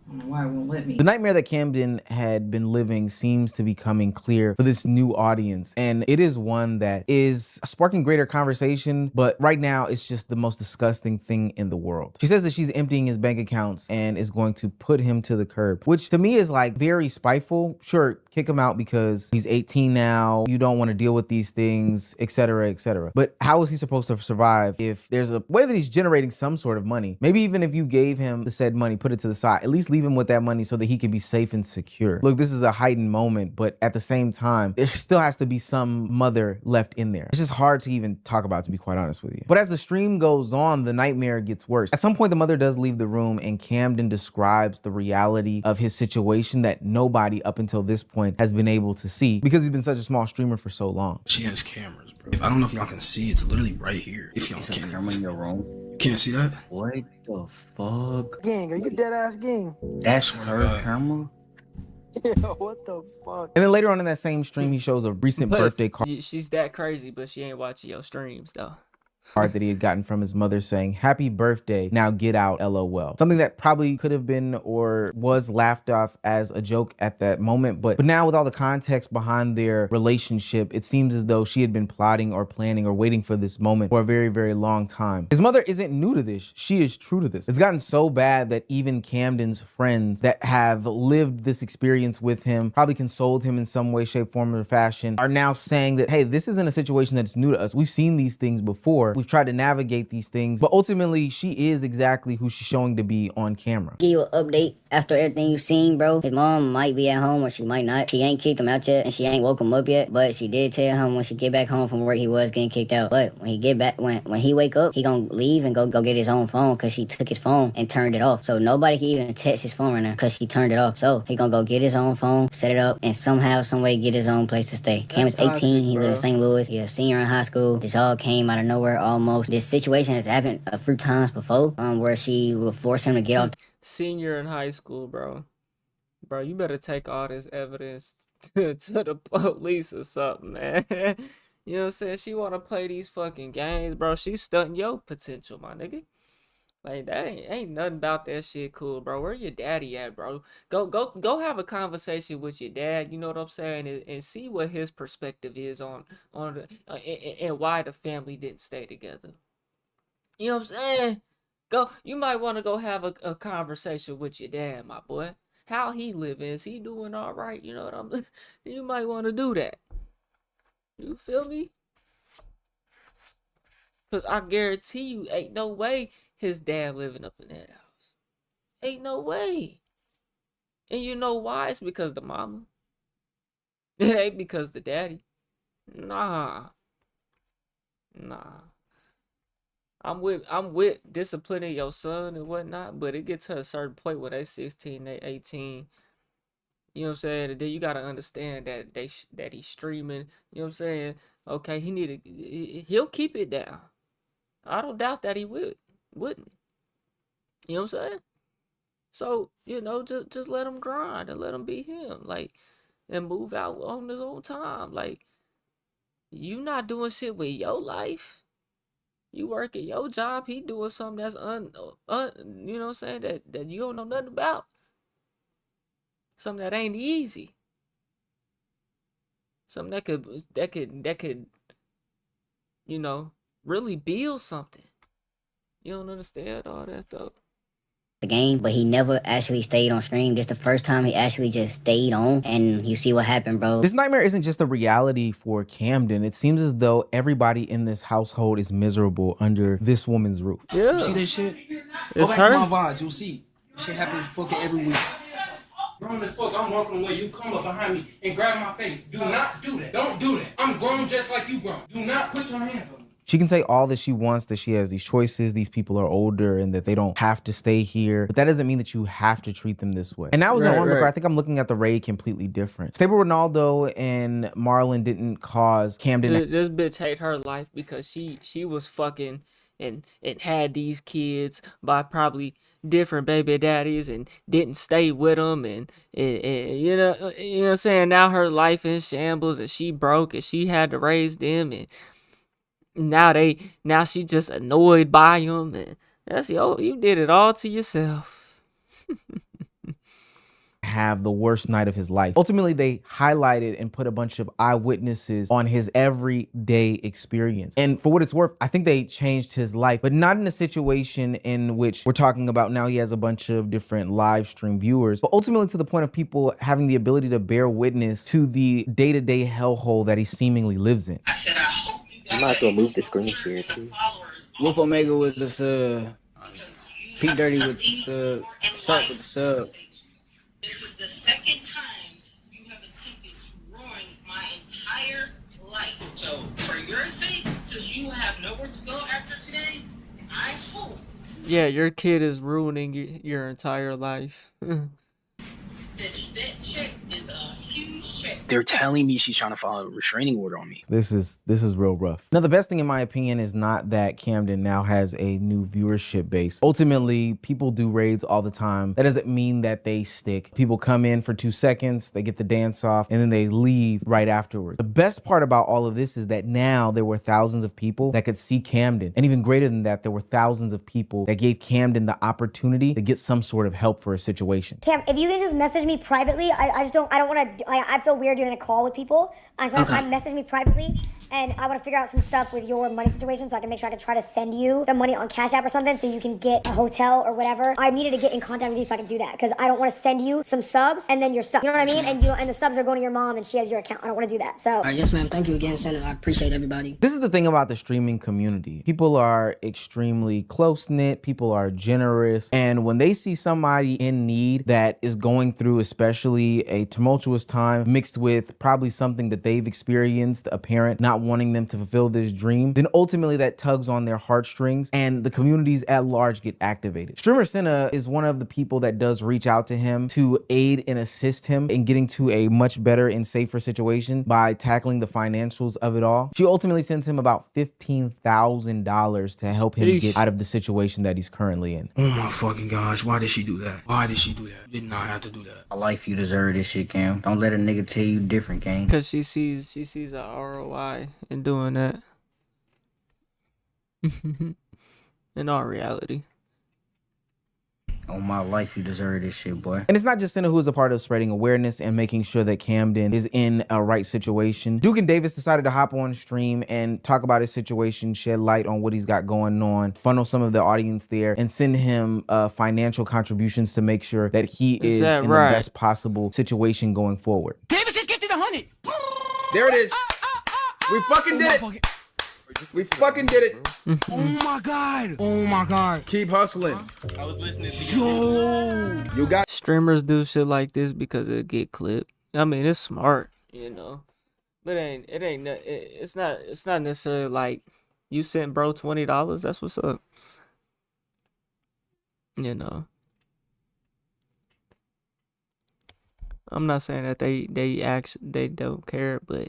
I don't know why it won't let me. The nightmare that Camden had been living seems to be coming clear for this new audience, and it is one that is sparking greater conversation, but right now it's just the most disgusting thing in the world. She says that she's emptying his bank accounts and is going to put him to the curb, which to me is like very spiteful. Sure, kick him out because he's 18 now, you don't want to deal with these things, etc., etc. But how is he supposed to survive if there's a way that he's generating some sort of money? Maybe even if you gave him the said money, put it to the side, at least leave him with that money so that he can be safe and secure. Look, this is a heightened moment, but at the same time, there still has to be some mother left in there. It's just hard to even talk about, to be quite honest with you. But as the stream goes on, the nightmare gets worse. At some point, the mother does leave the room and Camden describes the reality of his situation that nobody up until this point has been able to see because he's been such a small streamer for so long. She has cameras, bro. I don't know if y'all can see, it's literally right here. If y'all can't. Camera in your room? You can't see that? What the fuck? Gang, are you dead ass gang? That's her camera? Yeah, what the fuck? And then later on in that same stream, he shows a recent birthday card She's that crazy, but she ain't watching your streams though. that he had gotten from his mother saying, "Happy birthday, now get out, LOL." Something that probably could have been or was laughed off as a joke at that moment, but now with all the context behind their relationship, it seems as though she had been plotting or planning or waiting for this moment for a very, very long time. His mother isn't new to this. She is true to this. It's gotten so bad that even Camden's friends that have lived this experience with him, probably consoled him in some way, shape, form, or fashion, are now saying that, hey, this isn't a situation that's new to us. We've seen these things before. We've tried to navigate these things, but ultimately she is exactly who she's showing to be on camera. Give you an update after everything you've seen, bro. His mom might be at home or she might not. She ain't kicked him out yet and she ain't woke him up yet, but she did tell him when she get back home from work he was getting kicked out. But when he get back, when he wake up, he gonna leave and go get his own phone because she took his phone and turned it off. So nobody can even text his phone right now because she turned it off. So he gonna go get his own phone, set it up, and somehow, some way get his own place to stay. Cam is 18, he lives in St. Louis. He a senior in high school. This all came out of nowhere almost. This situation has happened a few times before, where she will force him to get off. Senior in high school, bro. Bro, you better take all this evidence to the police or something, man. You know what I'm saying? She want to play these fucking games, bro. She's stunting your potential, my nigga. Like, that ain't nothing about that shit cool, bro. Where your daddy at, bro? Go have a conversation with your dad, you know what I'm saying? And see what his perspective is on and why the family didn't stay together. You know what I'm saying? You might want to go have a conversation with your dad, my boy. How he living? Is he doing all right? You know what I'm saying? You might want to do that. You feel me? Because I guarantee you, ain't no way his dad living up in that house. Ain't no way. And you know why? It's because the mama. It ain't because the daddy. Nah. I'm with disciplining your son and whatnot, but it gets to a certain point where they 16, they 18. You know what I'm saying? And then you gotta understand that that he's streaming. You know what I'm saying? Okay, he'll keep it down. I don't doubt that he wouldn't. You know what I'm saying? So, you know, just let him grind and let him be him. Like, and move out on his own time. Like, you not doing shit with your life. You working your job. He doing something that's you know what I'm saying, that you don't know nothing about. Something that ain't easy. Something that could, you know, really build something. You don't understand all that though. The game, but he never actually stayed on stream. This the first time he actually just stayed on, and you see what happened, bro. This nightmare isn't just a reality for Camden. It seems as though everybody in this household is miserable under this woman's roof. Yeah. You see this shit? It's Go back her. to my vibes, you'll see. Shit happens fucking every week. Grown as fuck, I'm walking away, you come up behind me and grab my face. Do not do that. Don't do that. I'm grown just like you grown. Do not put your hand on me. She can say all that she wants, that she has these choices, these people are older, and that they don't have to stay here. But that doesn't mean that you have to treat them this way. And that was an onlooker. I think I'm looking at the raid completely different. Stable Ronaldo and Marlon didn't cause Camden. This bitch hate her life because she was fucking and had these kids by probably different baby daddies and didn't stay with them and you know what I'm saying, now her life in shambles and she broke and she had to raise them and now she just annoyed by him and that's you did it all to yourself. Have the worst night of his life. Ultimately, they highlighted and put a bunch of eyewitnesses on his everyday experience. And for what it's worth, I think they changed his life, but not in a situation in which we're talking about now he has a bunch of different live stream viewers, but ultimately to the point of people having the ability to bear witness to the day-to-day hellhole that he seemingly lives in. You might as well move the screen share too. Wolf Omega with this P Dirty with the Shark with the sub. This is the second time you have attempted to ruin my entire life. So, for your sake, since you have nowhere to go after today, I hope. Yeah, your kid is ruining your entire life. That check is a huge check. They're telling me she's trying to file a restraining order on me. This is real rough. Now, the best thing in my opinion is not that Camden now has a new viewership base. Ultimately, people do raids all the time. That doesn't mean that they stick. People come in for 2 seconds, they get the dance off, and then they leave right afterwards. The best part about all of this is that now there were thousands of people that could see Camden. And even greater than that, there were thousands of people that gave Camden the opportunity to get some sort of help for a situation. Cam, if you can just message me privately, I don't want to, I feel weird doing a call with people. So Okay. message me privately, and I want to figure out some stuff with your money situation so I can make sure I can try to send you the money on Cash App or something so you can get a hotel or whatever. I needed to get in contact with you so I can do that because I don't want to send you some subs and then your stuff. You know what I mean? And the subs are going to your mom and she has your account. I don't want to do that. So. Yes, ma'am. Thank you again, Senator. I appreciate everybody. This is the thing about the streaming community. People are extremely close-knit, people are generous, and when they see somebody in need that is going through especially a tumultuous time mixed with probably something that they've experienced, a parent not wanting them to fulfill this dream, then ultimately that tugs on their heartstrings and the communities at large get activated. Streamer Senna is one of the people that does reach out to him to aid and assist him in getting to a much better and safer situation by tackling the financials of it all. She ultimately sends him about $15,000 to help him get out of the situation that he's currently in. Oh my fucking gosh, why did she do that? Why did she do that? Did not have to do that. A life you deserve this shit, Cam. Don't let a nigga tell you different, Cam. Because she sees a ROI in doing that. In all reality. On my life, you deserve this shit, boy. And it's not just Senna who is a part of spreading awareness and making sure that Camden is in a right situation. Duke and Davis decided to hop on stream and talk about his situation, shed light on what he's got going on, funnel some of the audience there, and send him financial contributions to make sure that he is in the best possible situation going forward. Davis just gifted 100. There it is. We fucking did it. We fucking did it. Oh my god. Oh my god. Keep hustling. I was listening to you. You got Streamers do shit like this because it get clipped. I mean, it's smart, you know. But it's not necessarily like you sent bro $20. That's what's up. You know. I'm not saying that they don't care, but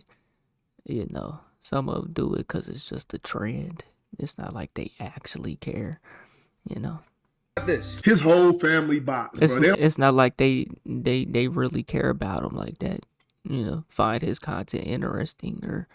you know, some of them do it because it's just a trend. It's not like they actually care, you know. this. His whole family bots. It's not like they really care about him like that, find his content interesting or,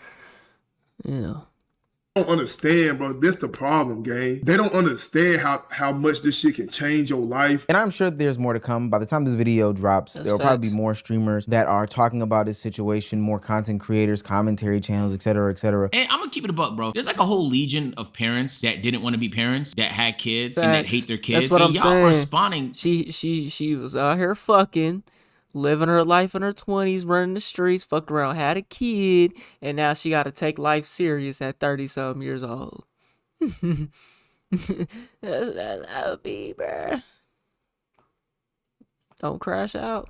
Don't understand, bro. This the problem, gang. They don't understand how much this shit can change your life. And I'm sure there's more to come. By the time this video drops, That's there'll probably facts. be more streamers that are talking about his situation, more content creators, commentary channels, etc., etc. And I'm gonna keep it a buck, bro. There's like a whole legion of parents that didn't want to be parents, that had kids and that hate their kids. That's what I'm y'all saying. responding. She was out here fucking, living her life in her 20s, running the streets, fucked around, had a kid, and now she got to take life serious at 30-something years old. That's what I would be, bruh. Don't crash out.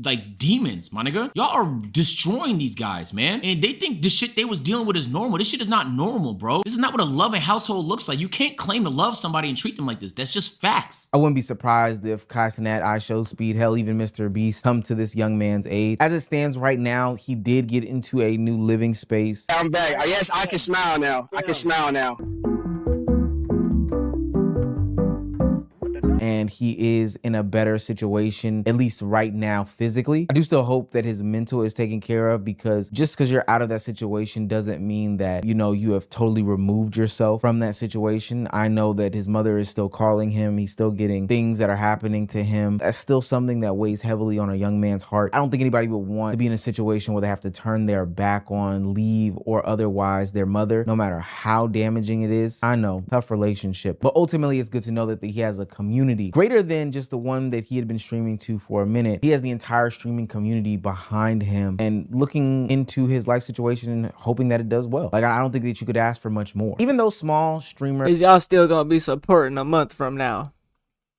Like demons, my nigga. Y'all are destroying these guys, man. And they think the shit they was dealing with is normal. This shit is not normal, bro. This is not what a loving household looks like. You can't claim to love somebody and treat them like this. That's just facts. I wouldn't be surprised if Kai Cenat, iShow Speed, hell, even Mr. Beast come to this young man's aid. As it stands right now, he did get into a new living space. I'm back. Yes, I can smile now. I can smile now. And he is in a better situation, at least right now, physically. I do still hope that his mental is taken care of, because just because you're out of that situation doesn't mean that, you have totally removed yourself from that situation. I know that his mother is still calling him. He's still getting things that are happening to him. That's still something that weighs heavily on a young man's heart. I don't think anybody would want to be in a situation where they have to turn their back on, leave, or otherwise their mother, no matter how damaging it is. I know, tough relationship. But ultimately, it's good to know that he has a community greater than just the one that he had been streaming to for a minute. He has the entire streaming community behind him and looking into his life situation and hoping that it does well. Like, I don't think that you could ask for much more. Even though small streamers, Is y'all still gonna be supporting a month from now?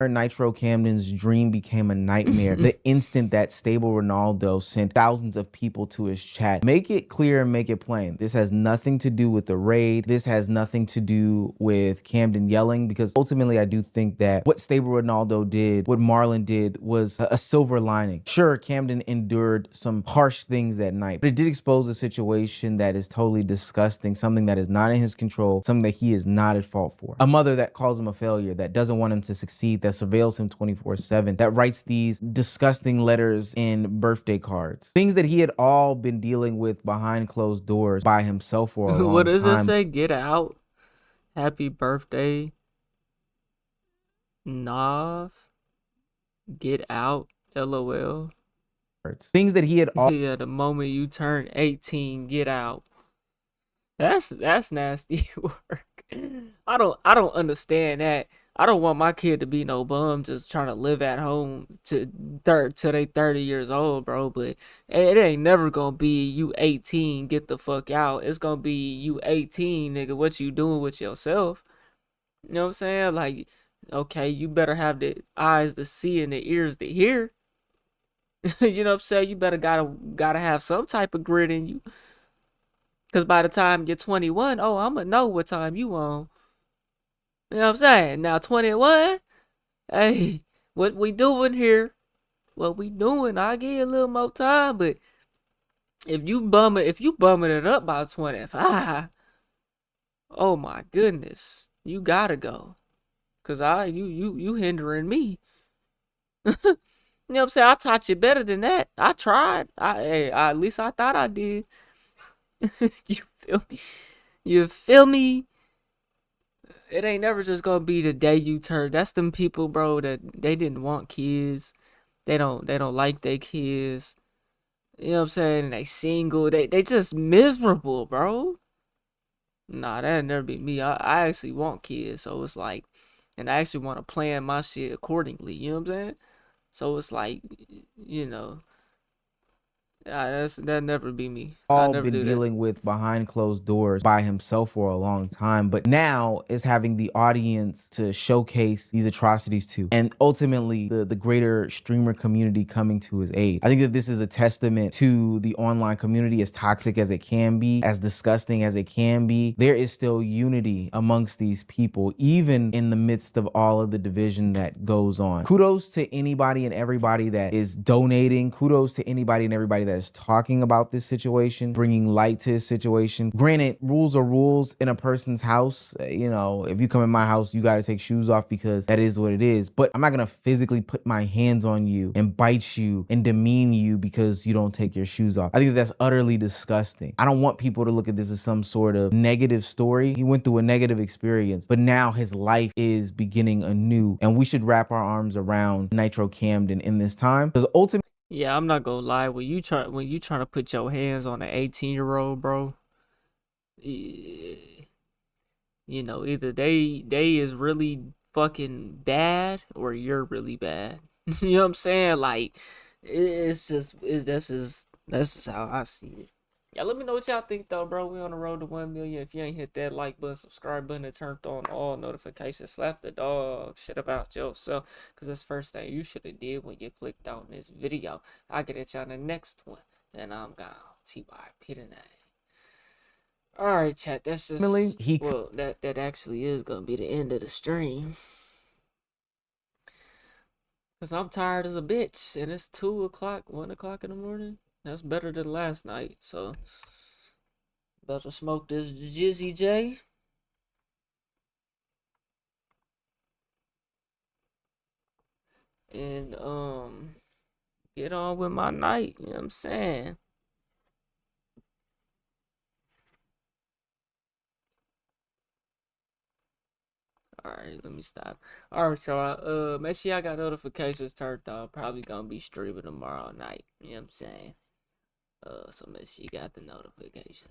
Nitro Camden's dream became a nightmare the instant that Stable Ronaldo sent thousands of people to his chat. Make it clear and make it plain. This has nothing to do with the raid. This has nothing to do with Camden yelling, because ultimately I do think that what Stable Ronaldo did, what Marlon did, was a silver lining. Sure, Camden endured some harsh things that night, but it did expose a situation that is totally disgusting, something that is not in his control, something that he is not at fault for. A mother that calls him a failure, that doesn't want him to succeed, that surveils him 24/7, that writes these disgusting letters in birthday cards. Things that he had all been dealing with behind closed doors by himself for a long time. What does it say? Get out. Happy birthday. Nav. Get out. LOL. Things that he had all Yeah, the moment you turn 18, get out. That's nasty work. I don't understand that. I don't want my kid to be no bum just trying to live at home till they 30 years old, bro. But it ain't never gonna be you 18, get the fuck out. It's gonna be you 18, nigga, what you doing with yourself? You know what I'm saying? Like, okay, you better have the eyes to see and the ears to hear. You know what I'm saying? You better gotta have some type of grit in you. Cause by the time you're 21, I'ma know what time you on. You know what I'm saying? Now 21, hey, what we doing here? What we doing? I'll give you a little more time, but if you bumming it up by 25, oh my goodness, you gotta go. Cause you hindering me. You know what I'm saying? I taught you better than that. I tried. At least I thought I did. You feel me? You feel me? It ain't never just gonna be the day you turn. That's them people, bro, that they didn't want kids. They don't like their kids. You know what I'm saying? And they single. They just miserable, bro. Nah, that'd never be me. I actually want kids, so it's like, and I actually want to plan my shit accordingly. You know what I'm saying? So it's like, that'd never be me. all been dealing with behind closed doors by himself for a long time, but now is having the audience to showcase these atrocities to, and ultimately the greater streamer community coming to his aid. I think that this is a testament to the online community, as toxic as it can be, as disgusting as it can be. There is still unity amongst these people, even in the midst of all of the division that goes on. Kudos to anybody and everybody that is donating. Kudos to anybody and everybody that's talking about this situation, bringing light to his situation. Granted, rules are rules in a person's house. You know, if you come in my house, you got to take shoes off because that is what it is. But I'm not going to physically put my hands on you and bite you and demean you because you don't take your shoes off. I think that's utterly disgusting. I don't want people to look at this as some sort of negative story. He went through a negative experience, but now his life is beginning anew, and we should wrap our arms around Nitro Camden in this time, because ultimately, Yeah, I'm not gonna lie. When you trying to put your hands on an 18-year-old, bro, you know, either they is really fucking bad or you're really bad. You know what I'm saying? Like, that's just how I see it. Yeah, let me know what y'all think though, bro. We on the road to 1 million. If you ain't hit that like button, subscribe button, and turned on all notifications, slap the dog shit about yourself, cause that's the first thing you should have did when you clicked on this video. I'll get at y'all in the next one. And I'm gone. TYP tonight. Alright, chat, that's just well, that actually is gonna be the end of the stream. Cause I'm tired as a bitch and it's 2 o'clock, 1 o'clock in the morning. That's better than last night, so about to smoke this Jizzy J. And get on with my night, you know what I'm saying? Alright, let me stop. Alright, so make sure y'all got notifications turned on. Probably gonna be streaming tomorrow night. You know what I'm saying? So make sure you got the notifications.